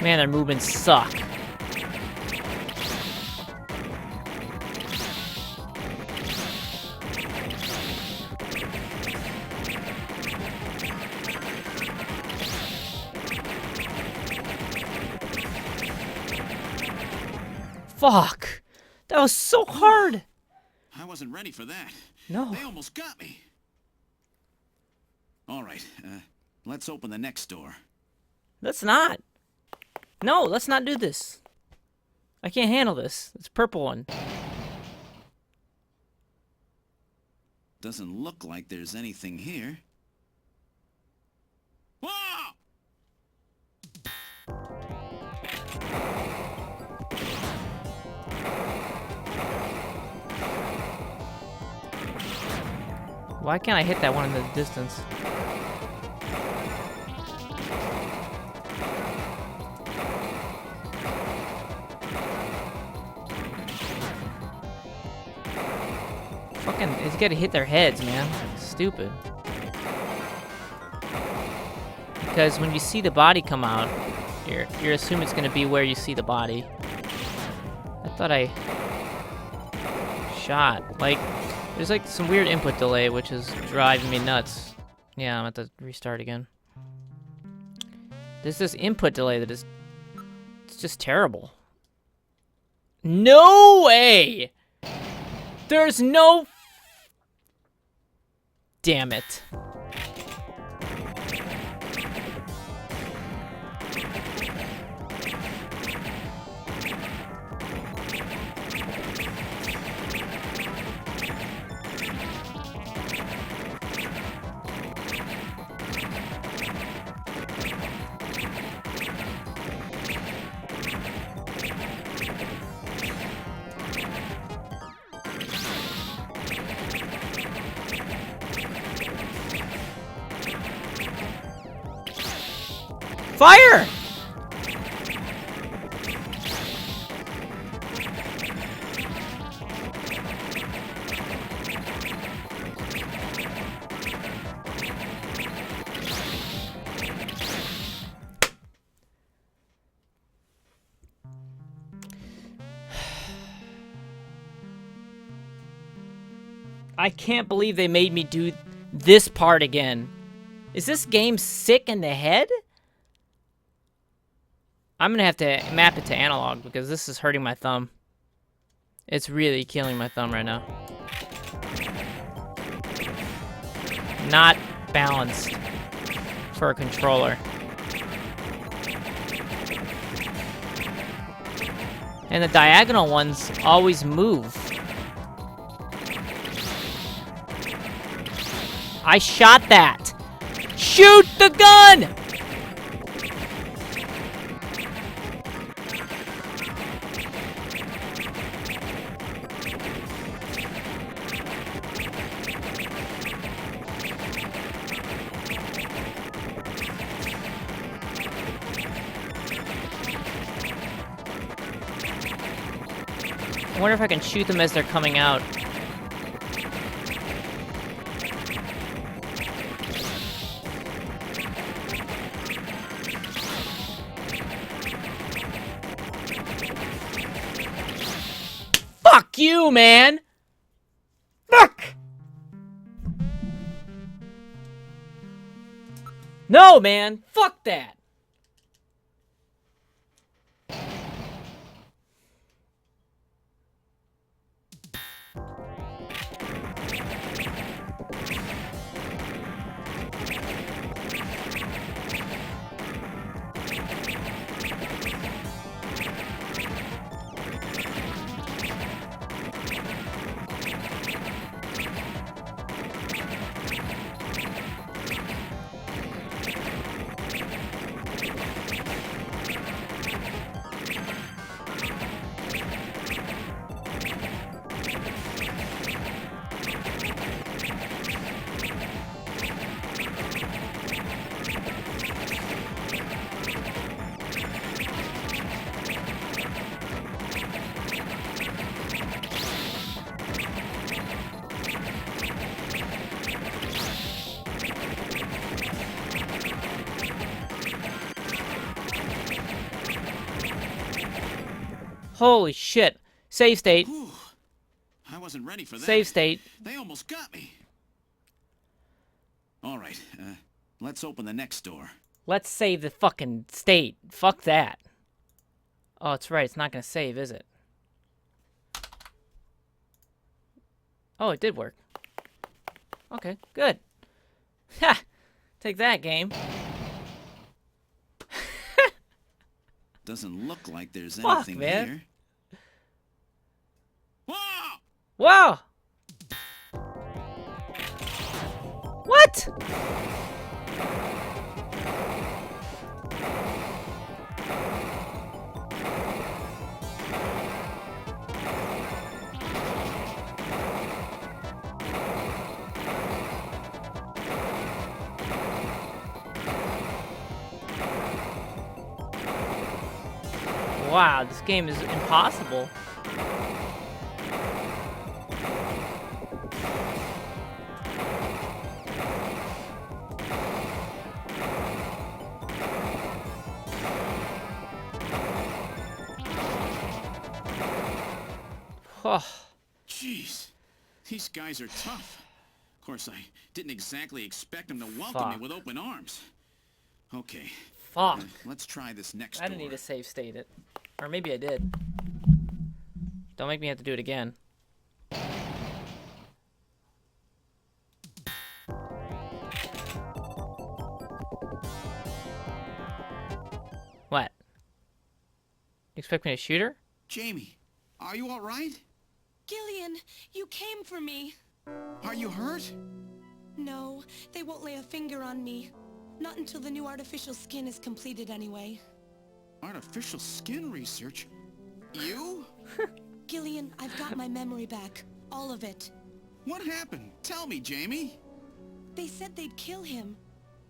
S1: Man, their movements suck. Fuck! That was so hard!
S3: I wasn't ready for that.
S1: No.
S3: They almost got me. All right, let's open the next door.
S1: Let's not. No, let's not do this. I can't handle this. It's a purple one.
S3: Doesn't look like there's anything here. Whoa!
S1: Why can't I hit that one in the distance? Fucking, it's gotta hit their heads, man. Stupid. Because when you see the body come out, you're assuming it's gonna be where you see the body. I thought I shot. Like, there's like some weird input delay, which is driving me nuts. Yeah, I'm at to restart again. There's this input delay that is, it's just terrible. No way! There's no... Damn it. Fire! I can't believe they made me do this part again. Is this game sick in the head? I'm gonna have to map it to analog because this is hurting my thumb. It's really killing my thumb right now. Not balanced for a controller. And the diagonal ones always move. I shot that! Shoot the gun! I wonder if I can shoot them as they're coming out. Fuck you, man! Fuck! No, man! Fuck that! Holy shit. Save state.
S3: Whew. I wasn't ready for that.
S1: Save state.
S3: They almost got me. All right, let's open the next door.
S1: Let's save the fucking state. Fuck that. Oh, it's right. It's not gonna save, is it? Oh, it did work. Okay, good. Ha! Take that, game.
S3: Doesn't look like there's
S1: Fuck,
S3: anything
S1: man.
S3: here. Whoa!
S1: Wow! What? Wow, this game is impossible. Oh.
S3: Jeez, these guys are tough. Of course, I didn't exactly expect them to welcome me
S1: Fuck.
S3: with open arms. Okay.
S1: Fuck.
S3: Let's try this next
S1: I didn't
S3: door.
S1: need to save state it. Or maybe I did. Don't make me have to do it again. What? You expect me to shoot her?
S3: Jamie, are you all right?
S4: Gillian, you came for me.
S3: Are you hurt?
S4: No, they won't lay a finger on me. Not until the new artificial skin is completed anyway.
S3: Artificial skin research? You?
S4: Gillian, I've got my memory back. All of it.
S3: What happened? Tell me, Jamie.
S4: They said they'd kill him.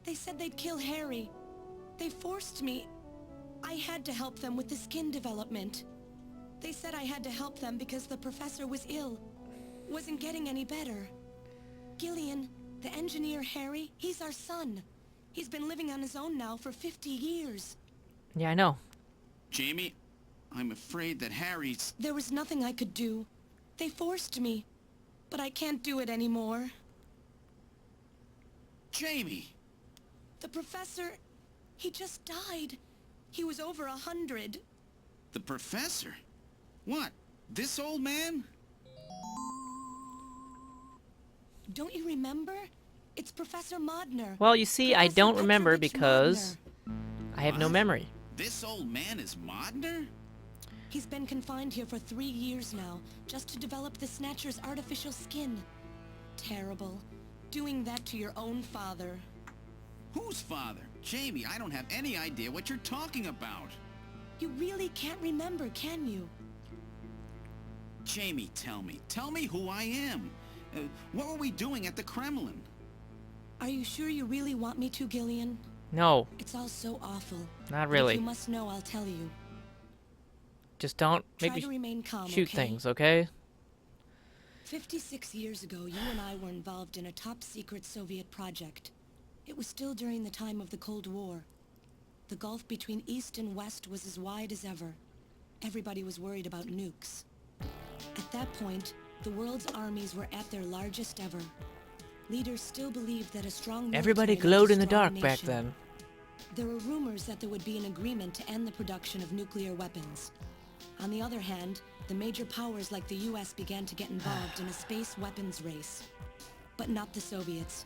S4: They said they'd kill Harry. They forced me. I had to help them with the skin development. They said I had to help them because the professor was ill. Wasn't getting any better. Gillian, the engineer Harry, he's our son. He's been living on his own now for 50 years.
S1: Yeah, I know.
S3: Jamie, I'm afraid that Harry's...
S4: There was nothing I could do. They forced me. But I can't do it anymore.
S3: Jamie!
S4: The professor, he just died. He was over 100.
S3: The professor? What? This old man?
S4: Don't you remember? It's Professor Modner.
S1: Well, you see, I don't remember because I have no memory.
S3: This old man is Modner?
S4: He's been confined here for 3 years now, just to develop the Snatcher's artificial skin. Terrible. Doing that to your own father.
S3: Whose father? Jamie, I don't have any idea what you're talking about.
S4: You really can't remember, can you?
S3: Jamie, tell me. Tell me who I am. What were we doing at the Kremlin?
S4: Are you sure you really want me to, Gillian?
S1: No.
S4: It's all so awful.
S1: Not really.
S4: If you must know, I'll tell you.
S1: Just don't make
S4: Try to remain calm,
S1: shoot
S4: okay?
S1: things, okay?
S4: 56 years ago, you and I were involved in a top-secret Soviet project. It was still during the time of the Cold War. The gulf between East and West was as wide as ever. Everybody was worried about nukes. At that point, the world's armies were at their largest ever. Leaders still believed that a strong
S1: Everybody
S4: military led
S1: glowed
S4: to
S1: in the
S4: strong
S1: dark back
S4: nation.
S1: then.
S4: There were rumors that there would be an agreement to end the production of nuclear weapons. On the other hand, the major powers like the US began to get involved in a space weapons race. But not the Soviets.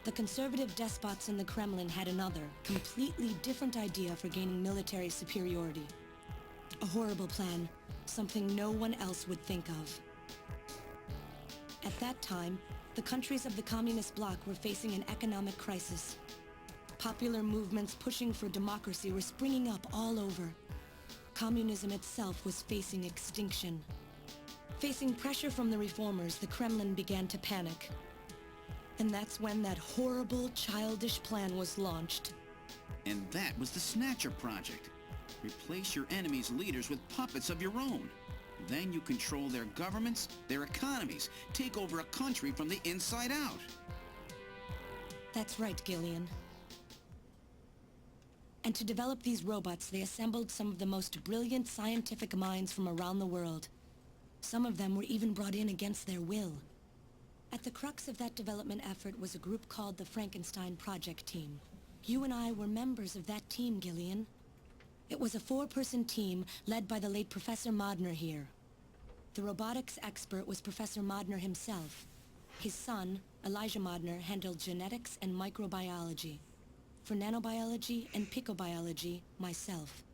S4: The conservative despots in the Kremlin had another, completely different idea for gaining military superiority. A horrible plan, something no one else would think of. At that time, the countries of the communist bloc were facing an economic crisis. Popular movements pushing for democracy were springing up all over. Communism itself was facing extinction. Facing pressure from the reformers, the Kremlin began to panic. And that's when that horrible, childish plan was launched.
S3: And that was the Snatcher project. Replace your enemy's leaders with puppets of your own. Then you control their governments, their economies, take over a country from the inside out.
S4: That's right, Gillian. And to develop these robots, they assembled some of the most brilliant scientific minds from around the world. Some of them were even brought in against their will. At the crux of that development effort was a group called the Frankenstein Project Team. You and I were members of that team, Gillian. It was a 4-person team led by the late Professor Modner here. The robotics expert was Professor Modner himself. His son, Elijah Modner, handled genetics and microbiology. For nanobiology and picobiology, myself.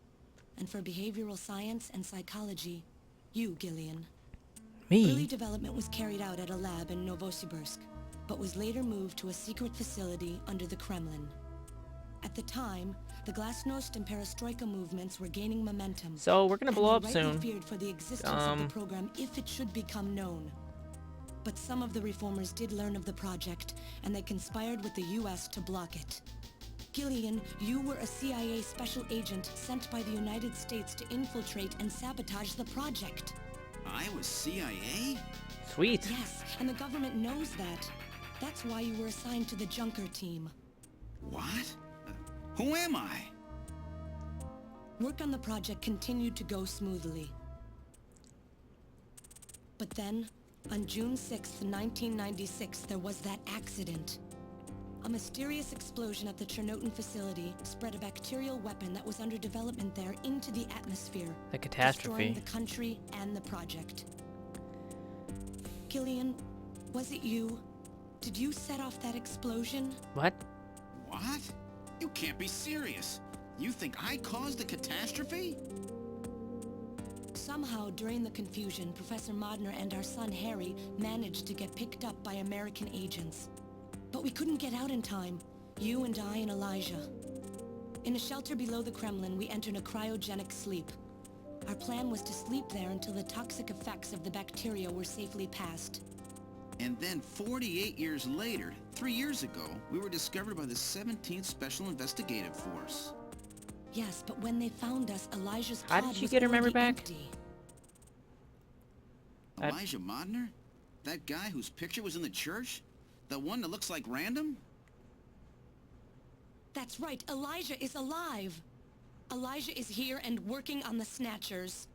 S4: And for behavioral science and psychology, you, Gillian.
S1: Me?
S4: Early development was carried out at a lab in Novosibirsk, but was later moved to a secret facility under the Kremlin. At the time, the Glasnost and Perestroika movements were gaining momentum.
S1: So we're gonna blow up
S4: and they rightly
S1: soon.
S4: feared for the existence of the program if it should become known. But some of the reformers did learn of the project, and they conspired with the US to block it. Gillian, you were a CIA special agent sent by the United States to infiltrate and sabotage the project.
S3: I was CIA?
S1: Sweet.
S4: Yes, and the government knows that. That's why you were assigned to the Junker team.
S3: What? Who am I?
S4: Work on the project continued to go smoothly. But then, on June 6th, 1996, there was that accident. A mysterious explosion at the Chernobyl facility spread a bacterial weapon that was under development there into the atmosphere.
S1: The catastrophe.
S4: Destroying the country and the project. Gillian, was it you? Did you set off that explosion?
S1: What?
S3: What? You can't be serious. You think I caused the catastrophe?
S4: Somehow, during the confusion, Professor Modner and our son Harry managed to get picked up by American agents. But we couldn't get out in time. You and I and Elijah. In a shelter below the Kremlin, we entered a cryogenic sleep. Our plan was to sleep there until the toxic effects of the bacteria were safely passed.
S3: And then 48 years later, 3 years ago, we were discovered by the 17th Special Investigative Force.
S4: Yes, but when they found us, Elijah's
S1: How
S4: pod
S1: did she
S4: was
S1: get her memory
S4: already
S1: back?
S4: empty.
S3: Elijah Modner? That guy whose picture was in the church? The one that looks like Random?
S4: That's right, Elijah is alive. Elijah is here and working on the Snatchers.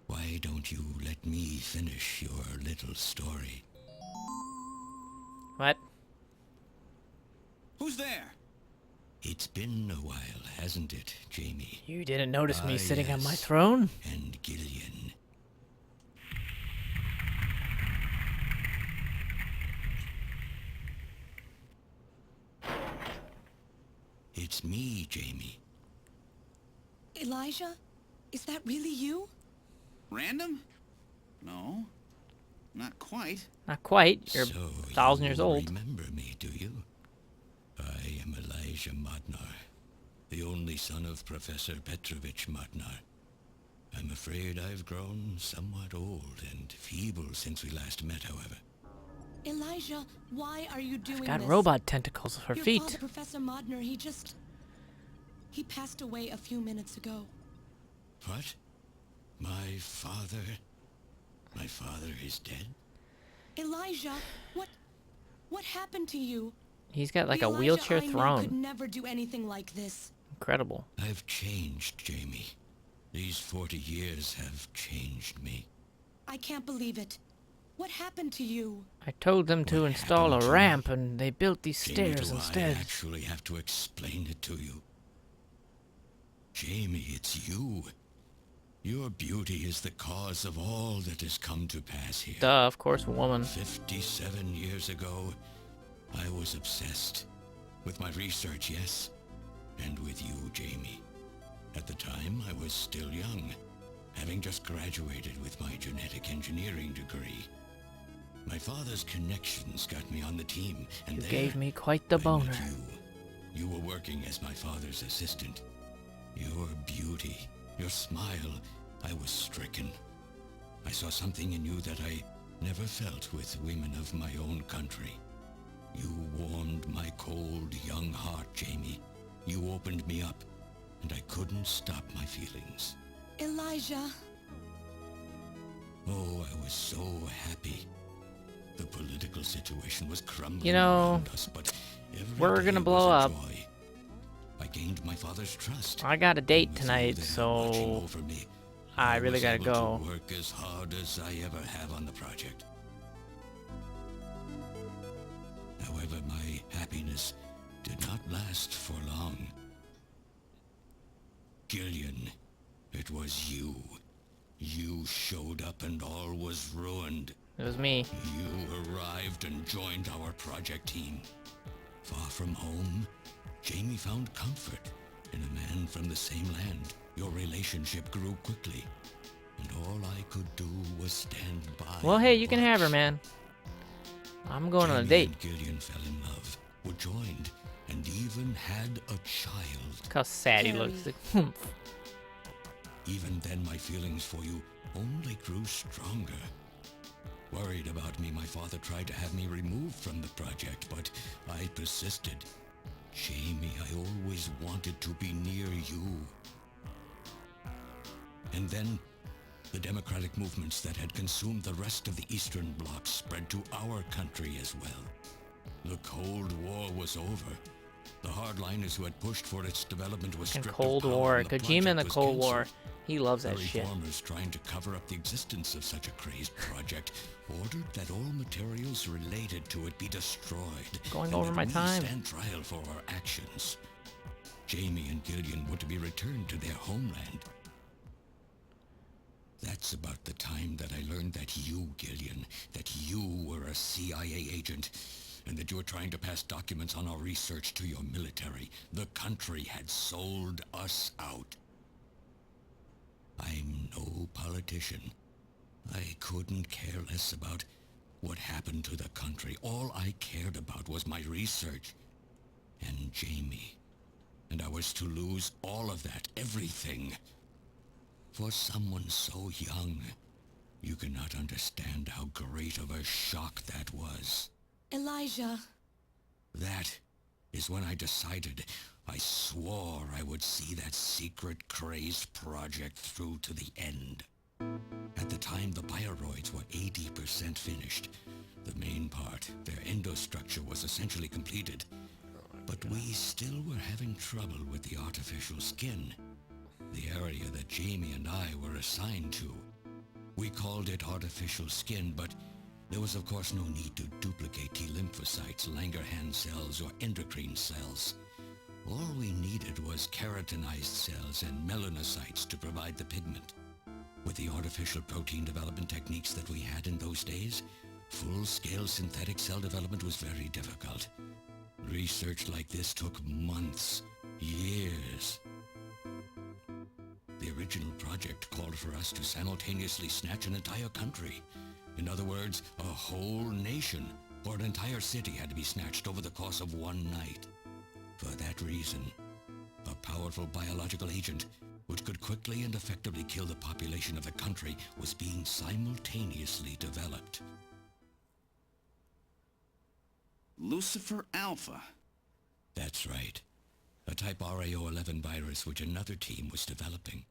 S5: Why don't you let me finish your little story?
S1: What?
S3: Who's there?
S5: It's been a while, hasn't it, Jamie?
S1: You didn't notice me sitting on my
S5: yes.
S1: throne?
S5: And Gillian. It's me, Jamie.
S4: Elijah? Is that really you?
S3: Random? No. Not quite.
S1: Not quite. You're
S5: So
S1: 1,000 years
S5: you
S1: old.
S5: remember me, do you? I am Elijah Modnar, the only son of Professor Petrovich Modnar. I'm afraid I've grown somewhat old and feeble since we last met, however.
S4: Elijah, why are you doing
S1: Got
S4: this?
S1: robot tentacles for
S4: Your
S1: feet.
S4: father, Professor Modner, he passed away a few minutes ago.
S5: What? My father? My father is dead?
S4: Elijah, what happened to you?
S1: He's got like
S4: The
S1: a
S4: Elijah
S1: wheelchair
S4: I knew
S1: throne.
S4: could never do anything like this.
S1: Incredible.
S5: I've changed, Jamie. These 40 years have changed me.
S4: I can't believe it. What happened to you?
S1: I told them to
S5: What
S1: install
S5: happened
S1: a
S5: to
S1: ramp,
S5: me?
S1: and they built these
S5: Jamie,
S1: stairs
S5: do
S1: instead.
S5: I actually have to explain it to you? Jamie, it's you. Your beauty is the cause of all that has come to pass here.
S1: Duh, of course, woman.
S5: 57 years ago, I was obsessed. With my research, yes. And with you, Jamie. At the time, I was still young, having just graduated with my genetic engineering degree. My father's connections got me on the team, and
S1: You
S5: there
S1: gave me quite the
S5: I met
S1: boner.
S5: You were working as my father's assistant. Your beauty, your smile, I was stricken. I saw something in you that I never felt with women of my own country. You warmed my cold, young heart, Jamie. You opened me up, and I couldn't stop my feelings.
S4: Elijah.
S5: Oh, I was so happy. The political situation was crumbling
S1: You know,
S5: around us, but every
S1: we're
S5: day
S1: gonna
S5: was
S1: blow
S5: a
S1: up.
S5: joy. I gained my father's trust.
S1: I got a date
S5: With you
S1: tonight,
S5: there watching
S1: so
S5: over me,
S1: I really
S5: was
S1: gotta
S5: able
S1: go.
S5: to work as hard as I ever have on the project. However, my happiness did not last for long. Gillian, it was you. You showed up and all was ruined.
S1: It was me.
S5: You arrived and joined our project team. Far from home, Jamie found comfort in a man from the same land. Your relationship grew quickly, and all I could do was stand by.
S1: Well, hey,
S5: and
S1: you can have her,
S5: watch.
S1: man. I'm going on a
S5: Jamie
S1: date.
S5: and Gillian fell in love, were joined, and even had a child.
S1: Look how sad he
S4: Harry.
S1: looks. Like, humph.
S5: Even then, my feelings for you only grew stronger. Worried about me, my father tried to have me removed from the project, but I persisted. Jamie, I always wanted to be near you. And then, the democratic movements that had consumed the rest of the Eastern Bloc spread to our country as well. The Cold War was over. The hardliners who had pushed for its development were
S1: And
S5: stripped
S1: Cold
S5: of power,
S1: War.
S5: and the
S1: Kojima in the
S5: project was
S1: Cold War.
S5: canceled.
S1: He loves that
S9: The
S1: shit.
S9: reformers trying to cover up the existence of such a crazed project ordered that all materials related to it be destroyed.
S1: Going
S9: and
S1: over
S9: that
S1: my
S9: we
S1: time.
S9: stand trial for our actions. Jamie and Gillian were to be returned to their homeland. That's about the time that I learned that you, Gillian, that you were a CIA agent, and that you were trying to pass documents on our research to your military. The country had sold us out. I'm no politician. I couldn't care less about what happened to the country. All I cared about was my research and Jamie. And I was to lose all of that, everything. For someone so young, you cannot understand how great of a shock that was.
S4: Elijah.
S9: That is when I decided, I swore I would see that secret crazed project through to the end. At the time, the bioroids were 80% finished. The main part, their endostructure, was essentially completed. But we still were having trouble with the artificial skin. The area that Jamie and I were assigned to. We called it artificial skin, but there was of course no need to duplicate T lymphocytes, Langerhans cells, or endocrine cells. All we needed was keratinized cells and melanocytes to provide the pigment. With the artificial protein development techniques that we had in those days, full-scale synthetic cell development was very difficult. Research like this took months, years. The original project called for us to simultaneously snatch an entire country. In other words, a whole nation, or an entire city had to be snatched over the course of one night. For that reason, a powerful biological agent, which could quickly and effectively kill the population of the country, was being simultaneously developed.
S3: Lucifer Alpha.
S9: That's right. A type RAO11 virus which another team was developing.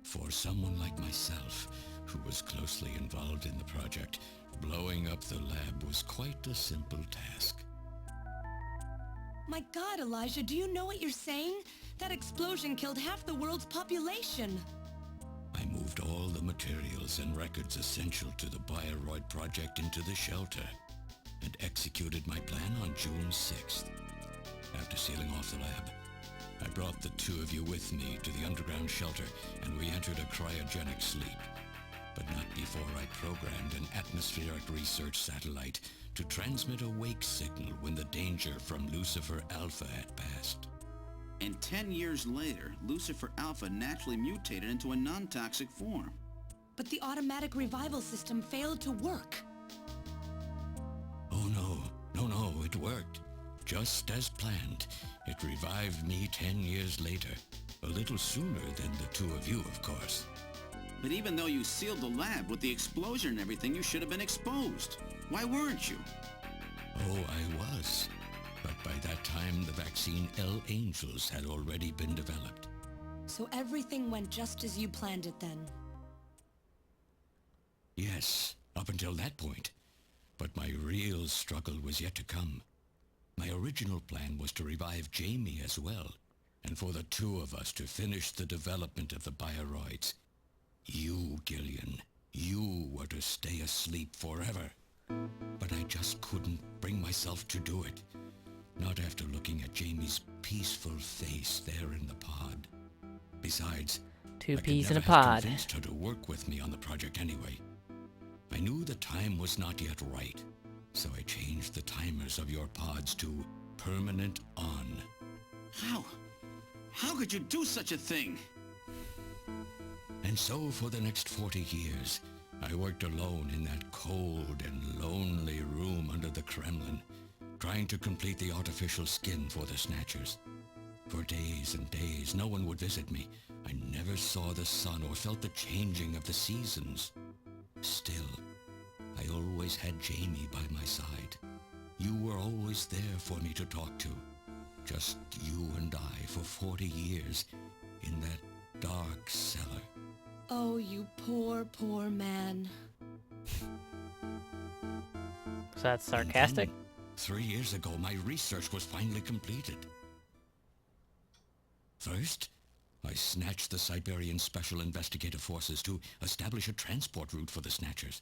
S9: For someone like myself, who was closely involved in the project, blowing up the lab was quite a simple task.
S4: My God, Elijah, do you know what you're saying? That explosion killed half the world's population.
S9: I moved all the materials and records essential to the Bioroid project into the shelter and executed my plan on June 6th. After sealing off the lab, I brought the two of you with me to the underground shelter, and we entered a cryogenic sleep. But not before I programmed an atmospheric research satellite to transmit a wake signal when the danger from Lucifer Alpha had passed.
S3: And 10 years later, Lucifer Alpha naturally mutated into a non-toxic form.
S4: But the automatic revival system failed to work.
S9: Oh no, it worked. Just as planned. It revived me 10 years later. A little sooner than the two of you, of course.
S3: But even though you sealed the lab with the explosion and everything, you should have been exposed. Why weren't you?
S9: Oh, I was. But by that time, the vaccine L Angels had already been developed.
S4: So everything went just as you planned it then?
S9: Yes, up until that point. But my real struggle was yet to come. My original plan was to revive Jamie as well, and for the two of us to finish the development of the bioroids. You, Gillian, you were to stay asleep forever. But I just couldn't bring myself to do it. Not after looking at Jamie's peaceful face there in the pod. Besides,
S1: Two
S9: I
S1: peas
S9: could
S1: in a
S9: never have
S1: pod.
S9: convinced her to work with me on the project anyway. I knew the time was not yet right, so I changed the timers of your pods to permanent on.
S3: How could you do such a thing?
S9: And so for the next 40 years, I worked alone in that cold and lonely room under the Kremlin, trying to complete the artificial skin for the Snatchers. For days and days, no one would visit me. I never saw the sun or felt the changing of the seasons. Still, I always had Jamie by my side. You were always there for me to talk to. Just you and I for 40 years in that dark cellar.
S4: Oh, you poor, poor man.
S1: So that's sarcastic?
S9: And then, 3 years ago, my research was finally completed. First, I snatched the Siberian Special Investigative Forces to establish a transport route for the Snatchers.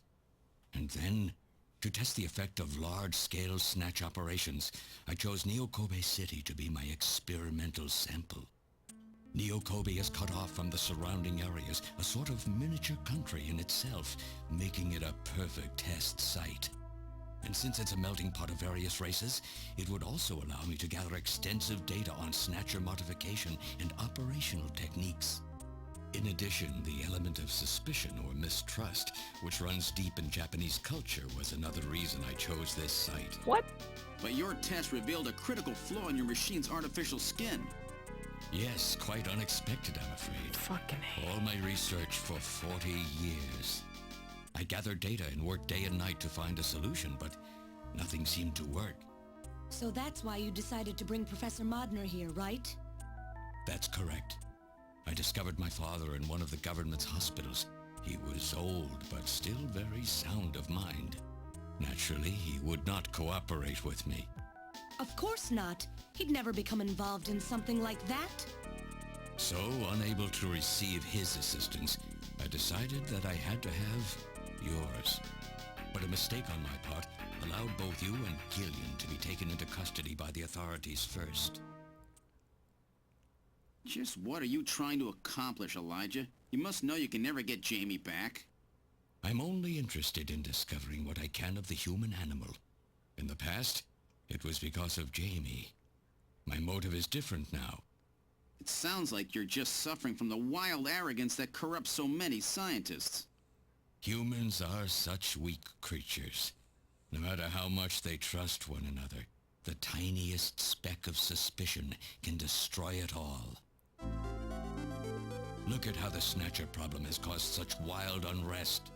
S9: And then, to test the effect of large-scale Snatch operations, I chose Neo-Kobe City to be my experimental sample. Neo-Kobe is cut off from the surrounding areas, a sort of miniature country in itself, making it a perfect test site. And since it's a melting pot of various races, it would also allow me to gather extensive data on Snatcher modification and operational techniques. In addition, the element of suspicion or mistrust, which runs deep in Japanese culture, was another reason I chose this site.
S1: What?
S3: But your test revealed a critical flaw in your machine's artificial skin.
S9: Yes, quite unexpected, I'm afraid.
S1: Fucking hell.
S9: All my research for 40 years. I gathered data and worked day and night to find a solution, but nothing seemed to work.
S4: So that's why you decided to bring Professor Modner here, right?
S9: That's correct. I discovered my father in one of the government's hospitals. He was old, but still very sound of mind. Naturally, he would not cooperate with me.
S4: Of course not. He'd never become involved in something like that.
S9: So, unable to receive his assistance, I decided that I had to have yours. But a mistake on my part allowed both you and Gillian to be taken into custody by the authorities first.
S3: Just what are you trying to accomplish, Elijah? You must know you can never get Jamie back.
S9: I'm only interested in discovering what I can of the human animal. In the past, it was because of Jamie. My motive is different now.
S3: It sounds like you're just suffering from the wild arrogance that corrupts so many scientists.
S9: Humans are such weak creatures. No matter how much they trust one another, the tiniest speck of suspicion can destroy it all. Look at how the Snatcher problem has caused such wild unrest.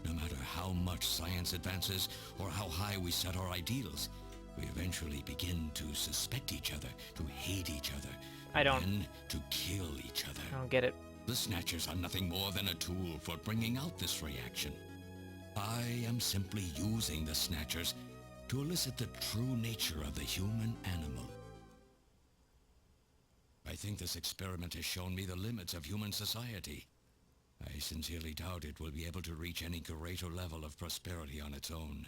S9: No matter how much science advances or how high we set our ideals, we eventually begin to suspect each other, to hate each other, then to kill each other.
S1: I don't get it.
S9: The Snatchers are nothing more than a tool for bringing out this reaction. I am simply using the Snatchers to elicit the true nature of the human animal. I think this experiment has shown me the limits of human society. I sincerely doubt it will be able to reach any greater level of prosperity on its own.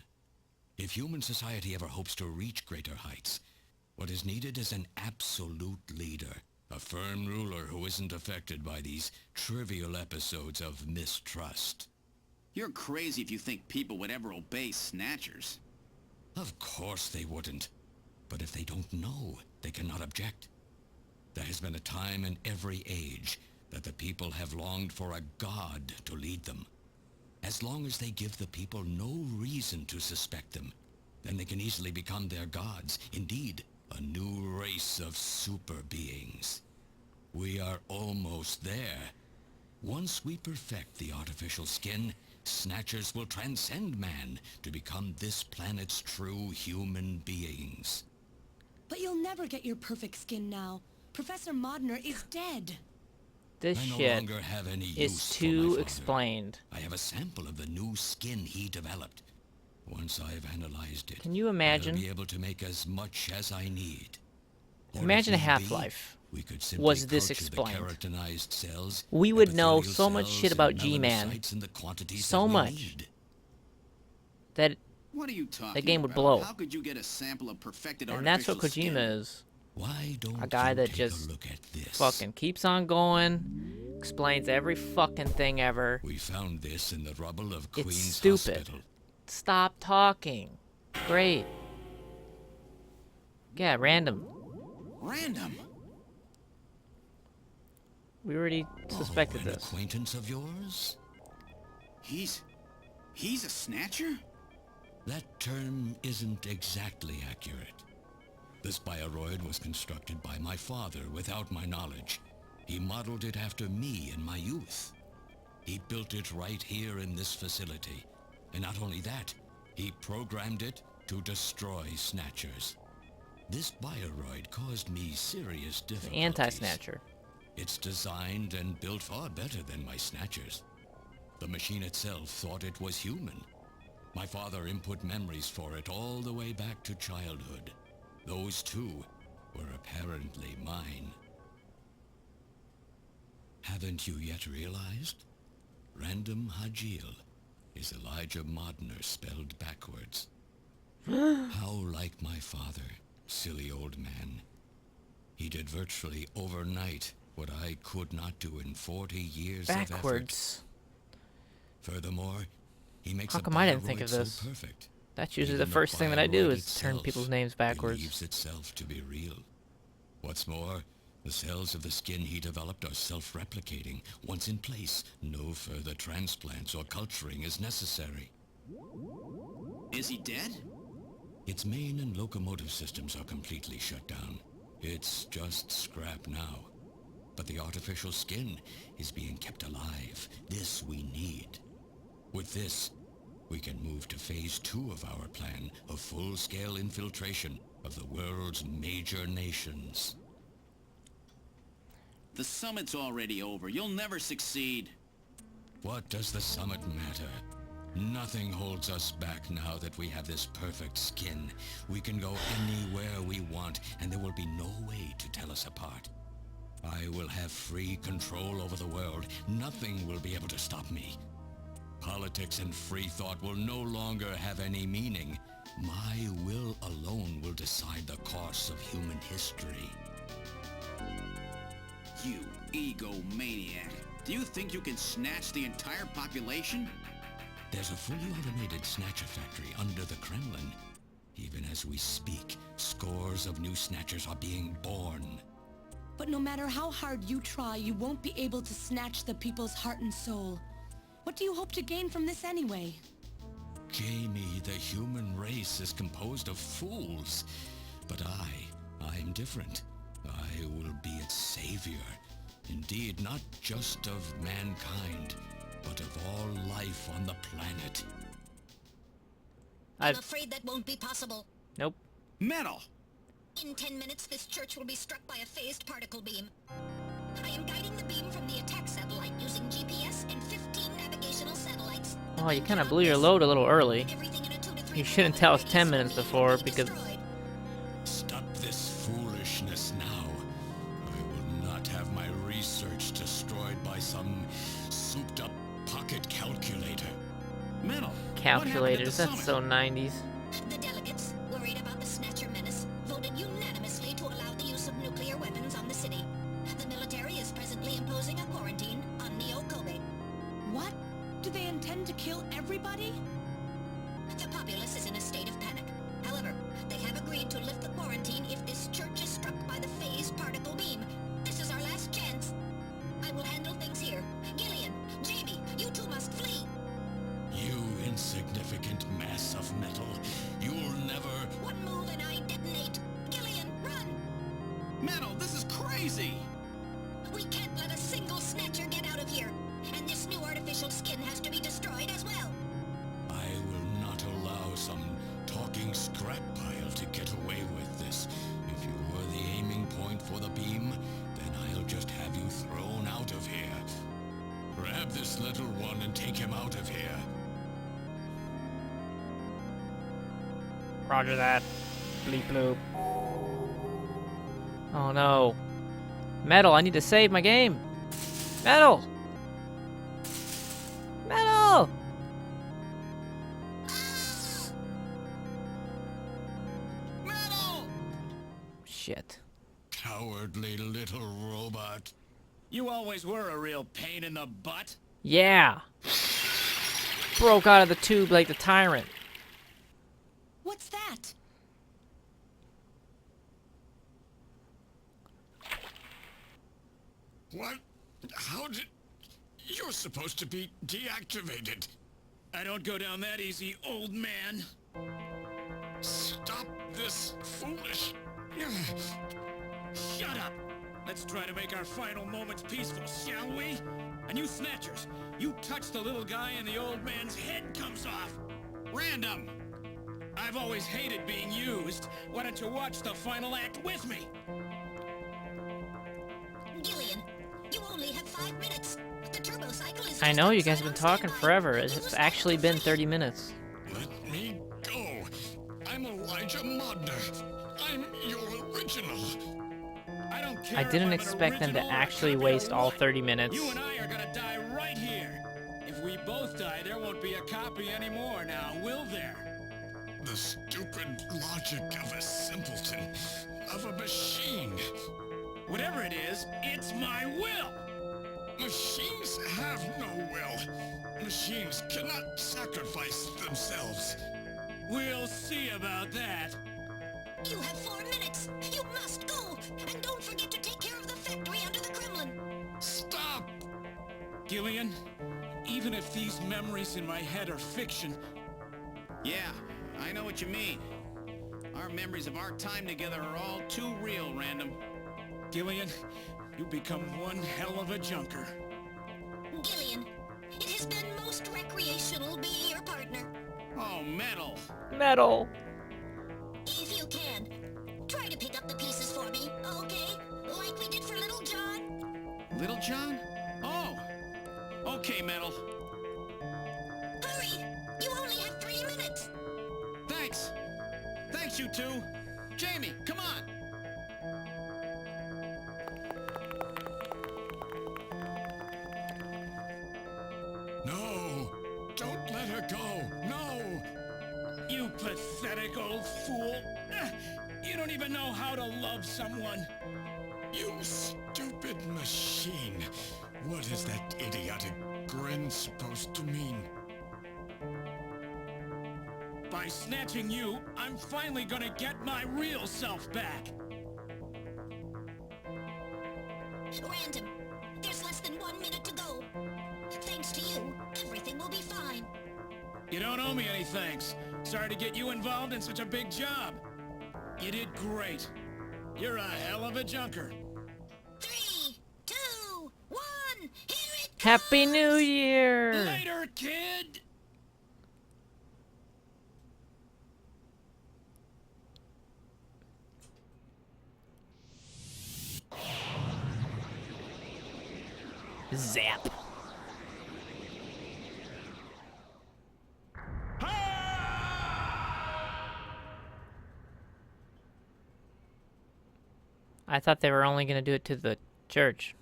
S9: If human society ever hopes to reach greater heights, what is needed is an absolute leader, a firm ruler who isn't affected by these trivial episodes of mistrust.
S3: You're crazy if you think people would ever obey Snatchers.
S9: Of course they wouldn't. But if they don't know, they cannot object. There has been a time in every age that the people have longed for a god to lead them. As long as they give the people no reason to suspect them, then they can easily become their gods. Indeed, a new race of super beings. We are almost there. Once we perfect the artificial skin, Snatchers will transcend man to become this planet's true human beings.
S4: But you'll never get your perfect skin now. Professor Modner is dead.
S1: This
S9: I no
S1: shit
S9: longer have any
S1: is
S9: use for my
S1: too
S9: father.
S1: explained.
S9: I have a sample of the new skin he developed. Once I've analyzed it,
S1: Can you imagine?
S9: I'll be able to make as much as I need. Or
S1: Imagine a
S9: if need be,
S1: Half-Life.
S9: we could simply
S1: Was this
S9: culture the
S1: explained?
S9: keratinized cells,
S1: We would know
S9: epithelial
S1: so much
S9: cells,
S1: shit about
S9: and
S1: G-Man.
S9: melanocytes in the quantities
S1: So
S9: that we
S1: much.
S9: need.
S1: That
S3: What are you talking
S1: That game would
S3: about?
S1: blow.
S3: How could you get a sample of perfected
S1: and that's
S3: artificial
S1: what
S3: skin?
S1: Kojima is.
S9: Why don't
S1: A guy
S9: you
S1: that
S9: take
S1: just
S9: a look at this?
S1: Fucking keeps on going, explains every fucking thing ever.
S9: We found this in the rubble of
S1: It's
S9: Queen's
S1: stupid.
S9: Hospital.
S1: Stop talking. Great. Yeah, random.
S3: Random?
S1: We already suspected
S9: an
S1: this.
S9: acquaintance of yours?
S3: He's a Snatcher?
S9: That term isn't exactly accurate. This bioroid was constructed by my father without my knowledge. He modeled it after me in my youth. He built it right here in this facility. And not only that, he programmed it to destroy Snatchers. This bioroid caused me serious difficulties.
S1: Anti-Snatcher.
S9: It's designed and built far better than my Snatchers. The machine itself thought it was human. My father input memories for it all the way back to childhood. Those, too, were apparently mine. Haven't you yet realized? Random Hajil is Elijah Modner spelled backwards. How like my father, silly old man. He did virtually overnight what I could not do in 40 years of effort.
S1: Backwards.
S9: Furthermore, he makes
S1: How
S9: a
S1: come I didn't think
S9: bioroid
S1: of
S9: so
S1: this?
S9: perfect.
S1: That's usually
S9: Even
S1: the first thing that I do
S9: bioroid
S1: is turn
S9: itself
S1: people's names backwards.
S9: believes itself to be real. What's more, the cells of the skin he developed are self-replicating. Once in place, no further transplants or culturing is necessary.
S3: Is he dead?
S9: Its main and locomotive systems are completely shut down. It's just scrap now. But the artificial skin is being kept alive. This we need. With this, we can move to phase 2 of our plan of full-scale infiltration of the world's major nations.
S3: The summit's already over. You'll never succeed.
S9: What does the summit matter? Nothing holds us back now that we have this perfect skin. We can go anywhere we want, and there will be no way to tell us apart. I will have free control over the world. Nothing will be able to stop me. Politics and free thought will no longer have any meaning. My will alone will decide the course of human history.
S3: You egomaniac. Do you think you can snatch the entire population?
S9: There's a fully automated Snatcher factory under the Kremlin. Even as we speak, scores of new Snatchers are being born.
S4: But no matter how hard you try, you won't be able to snatch the people's heart and soul. What do you hope to gain from this anyway?
S9: Jamie, the human race is composed of fools. But I'm different. I will be its savior. Indeed, not just of mankind, but of all life on the planet.
S2: I'm afraid that won't be possible.
S1: Nope.
S3: Metal!
S2: In 10 minutes, this church will be struck by a phased particle beam. I am guiding the beam from the attack satellite using GPS and 15 navigational satellites.
S1: Oh, you kind of blew your load a little early. You shouldn't tell us 10 minutes before, because...
S9: Stop this foolishness now. I will not have my research destroyed by some souped-up pocket calculator.
S3: Metal!
S1: Calculators, that's so 90s.
S2: The delegates, worried about the Snatcher menace, voted unanimously to allow the use of nuclear weapons on the city. The military is presently imposing a quarantine on Neo Kobe.
S4: What? Do they intend to kill everybody?
S2: The populace is in a state of panic. However, they have agreed to lift the quarantine if this church is struck by the phased particle beam. This is our last chance. I will handle things here. Gillian, Jamie, you two must flee.
S9: You insignificant mass of metal. You'll never...
S2: One move and I detonate. Gillian, run!
S3: Metal, this is crazy!
S2: We can't let a single Snatcher get out of here. And this new artificial skin has to be destroyed as well.
S9: I will not allow some talking scrap pile to get away with this. If you were the aiming point for the beam, then I'll just have you thrown out of here. Grab this little one and take him out of here.
S1: Roger that. Bleep bloop. Oh no. Metal, I need to save my game. Metal! Metal!
S3: Metal!
S1: Shit.
S9: Cowardly little robot.
S11: You always were a real pain in the butt.
S1: Yeah. Broke out of the tube like the tyrant.
S4: What's that?
S9: What? How did... You're supposed to be deactivated.
S11: I don't go down that easy, old man.
S9: Stop this foolish...
S11: Shut up! Let's try to make our final moments peaceful, shall we? And you Snatchers, you touch the little guy and the old man's head comes off.
S3: Random!
S11: I've always hated being used. Why don't you watch the final act with me?
S2: Gillian, you only have 5 minutes. The turbo cycle is...
S1: I know, you guys have been talking forever. It's actually been 30 minutes.
S9: Let me go. I'm Elijah Modner. I'm your original.
S11: I I don't care
S1: I
S11: if
S1: didn't
S11: I'm an
S1: expect them to
S11: original or
S1: actually
S11: copy or
S1: waste all
S11: what.
S1: 30 minutes.
S11: You and I are gonna die right here. If we both die, there won't be a copy anymore now, will there?
S7: The stupid logic of a simpleton, of a machine.
S11: Whatever it is, it's my will.
S7: Machines have no will. Machines cannot sacrifice themselves.
S11: We'll see about that.
S2: You have 4 minutes. You must go. And don't forget to take care of the factory under the Kremlin.
S7: Stop!
S11: Gillian, even if these memories in my head are fiction,
S3: Yeah, I know what you mean. Our memories of our time together are all too real, Random.
S11: Gillian, you become one hell of a junker.
S2: Gillian, it has been most recreational being your partner.
S3: Oh, metal.
S1: Metal.
S2: If you can, try to pick up the pieces for me, okay? Like we did for Little John.
S3: Little John? Oh. Okay, Metal.
S2: Hurry! You only have 3 minutes.
S3: Thanks. Thanks, you two. Jamie, come on.
S7: No! Don't let her go! No!
S11: You pathetic old fool. You don't even know how to love someone.
S7: You stupid machine! What is that idiotic grin supposed to mean?
S11: By snatching you, I'm finally gonna get my real self back.
S2: Random, there's less than 1 minute to go. Thanks to you, everything will be fine.
S11: You don't owe me any thanks. Sorry to get you involved in such a big job. You did great. You're a hell of a junker.
S2: 3, 2, 1, here it comes!
S1: Happy New Year!
S11: Later, kid!
S1: Zap. I thought they were only going to do it to the church.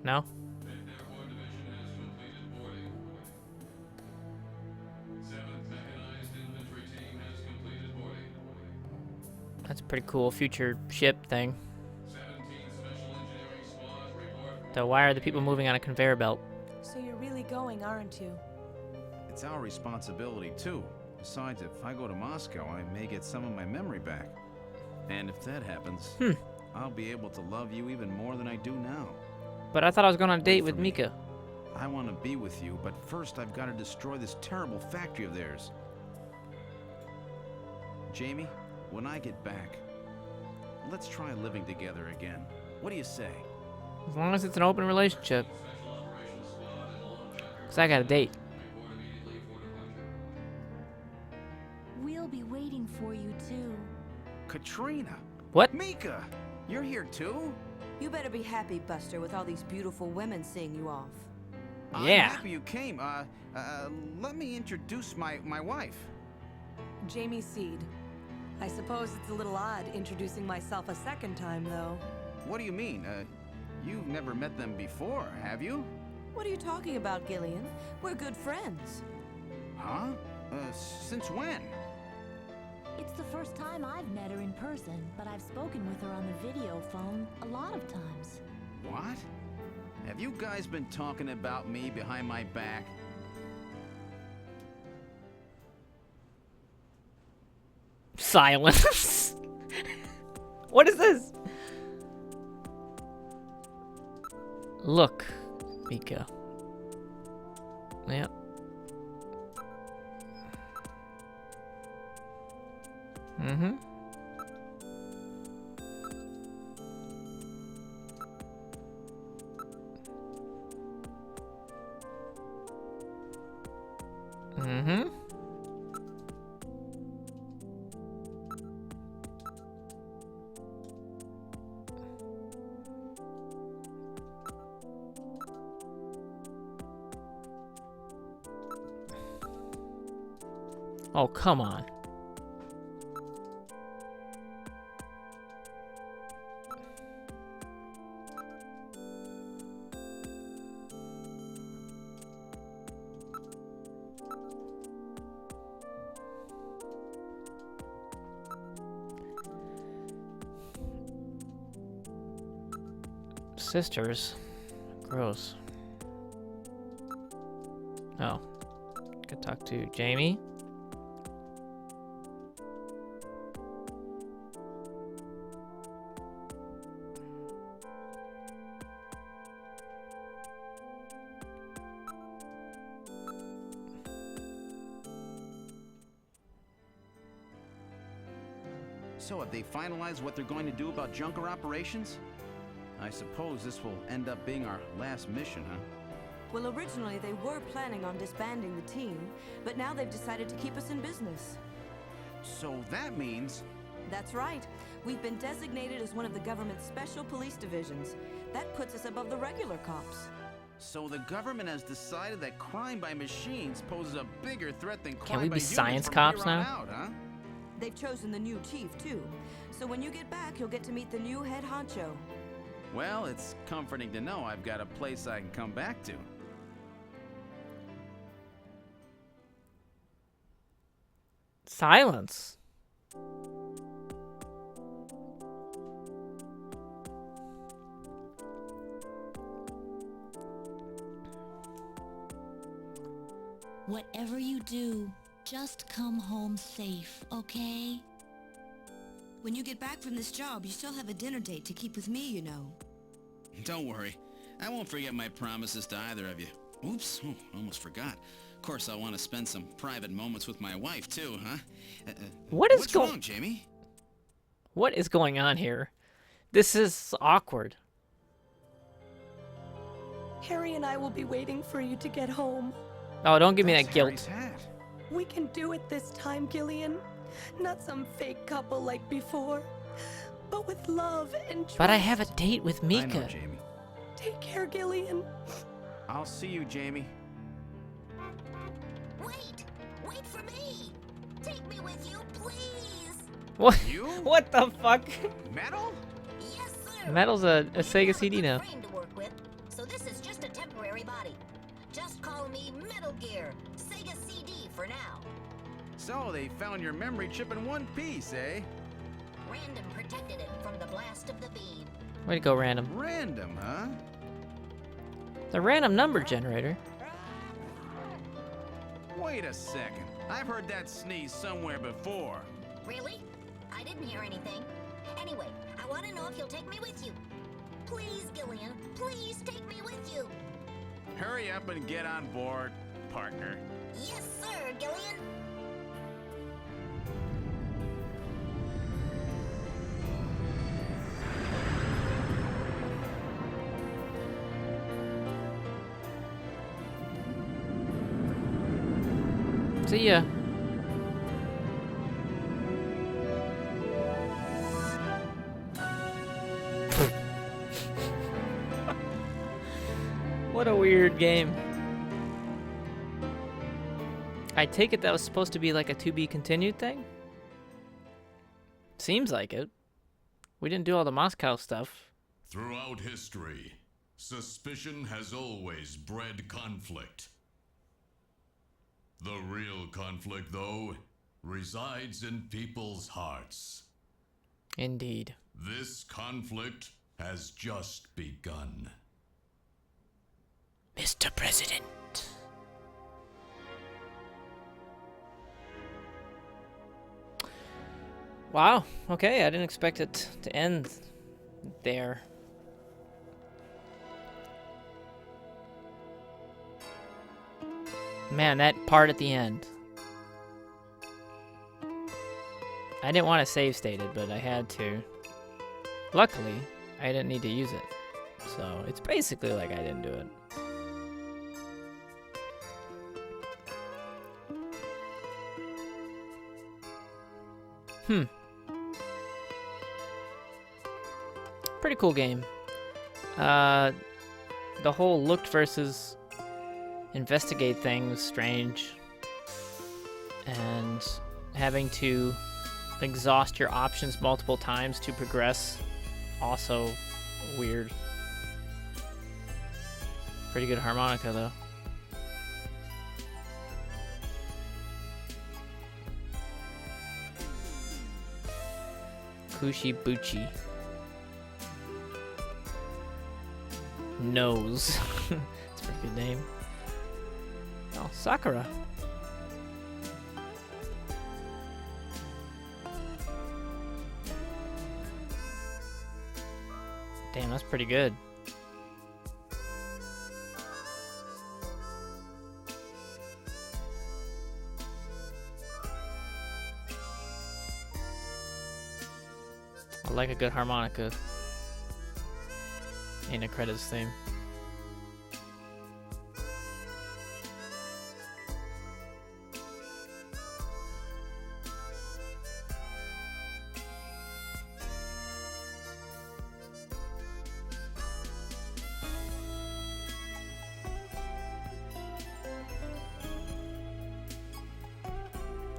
S1: No?
S12: Airborne Division has completed boarding. 7th Mechanized Infantry Team has completed boarding.
S1: That's a pretty cool future ship thing.
S12: 17th Special Engineering Squad report.
S1: So why are the people moving on a conveyor belt?
S4: So you're really going, aren't you?
S6: It's our responsibility, too. Besides, if I go to Moscow, I may get some of my memory back. And if that happens, I'll be able to love you even more than I do now.
S1: But I thought I was going on a date with
S6: for me.
S1: Mika.
S6: I want to be with you, but first I've got to destroy this terrible factory of theirs. Jamie, when I get back, let's try living together again. What do you say?
S1: As long as it's an open relationship. Because I got a date.
S13: We'll be waiting for you, too.
S6: Katrina!
S1: What?
S6: Mika! You're here too?
S8: You better be happy, Buster, with all these beautiful women seeing you off.
S6: I'm
S1: Yeah.
S6: happy you came. Let me introduce my wife.
S4: Jamie Seed. I suppose it's a little odd introducing myself a second time, though.
S6: What do you mean? You've never met them before, have you?
S8: What are you talking about, Gillian? We're good friends.
S6: Huh? Since when?
S13: It's the first time I've met her in person, but I've spoken with her on the video phone a lot of times.
S6: What? Have you guys been talking about me behind my back?
S1: Silence. What is this? Look, Mika. Yep. Mm-hmm. Mm-hmm. Oh, come on. Sisters. Gross. Oh. Could talk to Jamie.
S6: So have they finalized what they're going to do about Junker operations? I suppose this will end up being our last mission, huh?
S8: Well, originally they were planning on disbanding the team, but now they've decided to keep us in business.
S6: So that means...
S8: That's right. We've been designated as one of the government's special police divisions. That puts us above the regular cops.
S6: So the government has decided that crime by machines poses a bigger threat than crime
S1: Can we
S6: by
S1: be
S6: humans
S1: science
S6: from
S1: cops
S6: here on
S1: now?
S6: out, huh?
S8: They've chosen the new chief, too. So when you get back, you'll get to meet the new head honcho.
S6: Well, it's comforting to know I've got a place I can come back to.
S1: Silence.
S13: Whatever you do, just come home safe, okay?
S2: When you get back from this job, you still have a dinner date to keep with me, you know.
S3: Don't worry. I won't forget my promises to either of you. Oops, almost forgot. Of course, I'll want to spend some private moments with my wife, too, huh? What's wrong, Jamie?
S1: What is going on here? This is awkward.
S4: Harry and I will be waiting for you to get home.
S1: Oh, don't give me that guilt.
S4: We can do it this time, Gillian. Not some fake couple like before, but with love and trust.
S1: But I have a date with
S6: I
S1: Mika.
S6: know, Jamie.
S4: Take care, Gillian.
S6: I'll see you, Jamie.
S13: Wait for me! Take me with you, please!
S1: What?
S6: You?
S1: What the fuck?
S6: Metal?
S13: Yes, sir!
S1: Metal's a Sega CD now.
S13: Frame to work with, so this is just a temporary body. Just call me Metal Gear, Sega CD for now.
S6: So they found your memory chip in one piece, eh?
S13: Random protected it from the blast of the beam.
S1: Way to go, random.
S6: Random, huh?
S1: The random number generator.
S6: Wait a second. I've heard that sneeze somewhere before.
S13: Really? I didn't hear anything. Anyway, I want to know if you'll take me with you. Please, Gillian, please take me with you.
S6: Hurry up and get on board, partner.
S13: Yes, sir, Gillian.
S1: See ya. What a weird game. I take it that was supposed to be like a to be continued thing? Seems like it. We didn't do all the Moscow stuff.
S7: Throughout history, suspicion has always bred conflict. The real conflict, though, resides in people's hearts.
S1: Indeed.
S7: This conflict has just begun.
S1: Mr. President. Wow. Okay, I didn't expect it to end there. Man, that part at the end. I didn't want to save state it, but I had to. Luckily, I didn't need to use it. So, it's basically like I didn't do it. Pretty cool game. The whole looked versus investigate thing was strange. And having to exhaust your options multiple times to progress, also weird. Pretty good harmonica though. Kushi Buchi. Nose. That's a pretty good name. Oh, Sakura. Damn, that's pretty good. I like a good harmonica in a credits theme.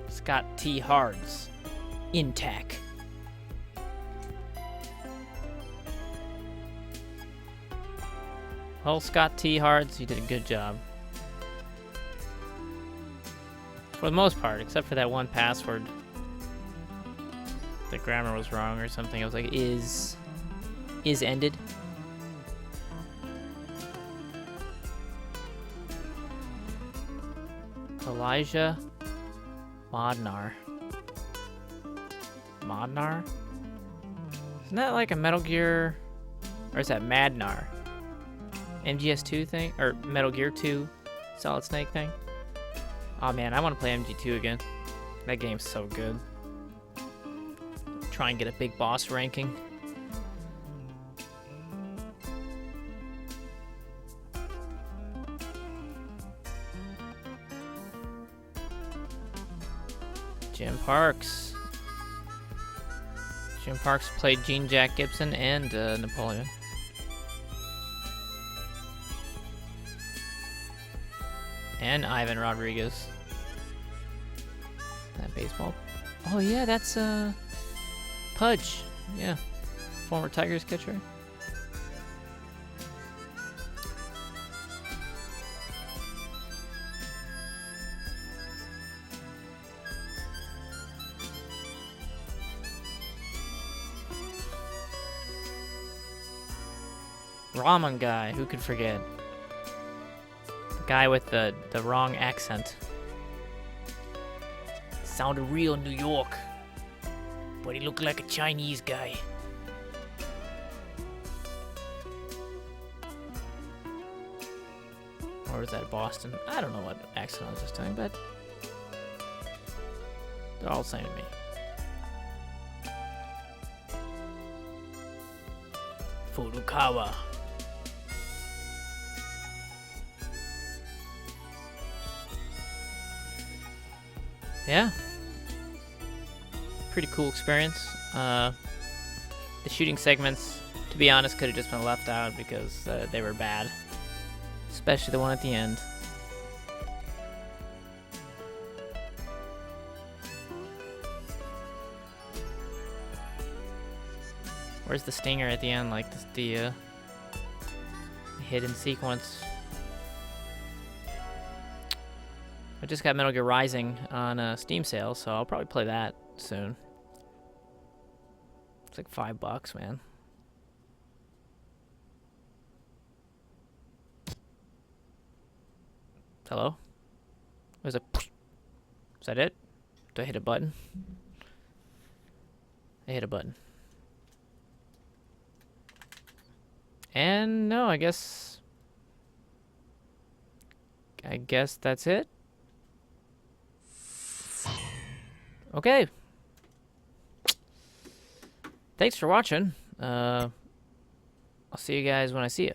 S1: Scott T. Hards. Intac. Well, Scott T. Hards, you did a good job. For the most part, except for that one password. The grammar was wrong or something. I was like, is ended. Elijah Modnar. Modnar? Isn't that like a Metal Gear, or is that Madnar? MGS2 thing? Or Metal Gear 2 Solid Snake thing? Oh man, I want to play MG2 again. That game's so good. Try and get a big boss ranking. Jim Parks. Jim Parks played Gene Jack Gibson and Napoleon. And Ivan Rodriguez. That baseball. Oh yeah, that's Pudge. Yeah. Former Tigers catcher. Ramen guy, who could forget? Guy with the wrong accent. Sounded real New York, but he looked like a Chinese guy. Or is that Boston? I don't know what accent I was just doing, but they're all the same to me. Furukawa. Yeah. Pretty cool experience. The shooting segments, to be honest, could have just been left out because they were bad. Especially the one at the end. Where's the stinger at the end? Like the hidden sequence. I just got Metal Gear Rising on a Steam sale, so I'll probably play that soon. It's like $5, man. Hello? There's a... Is that it? Do I hit a button? I hit a button. And no, I guess that's it. Okay. Thanks for watching. I'll see you guys when I see you.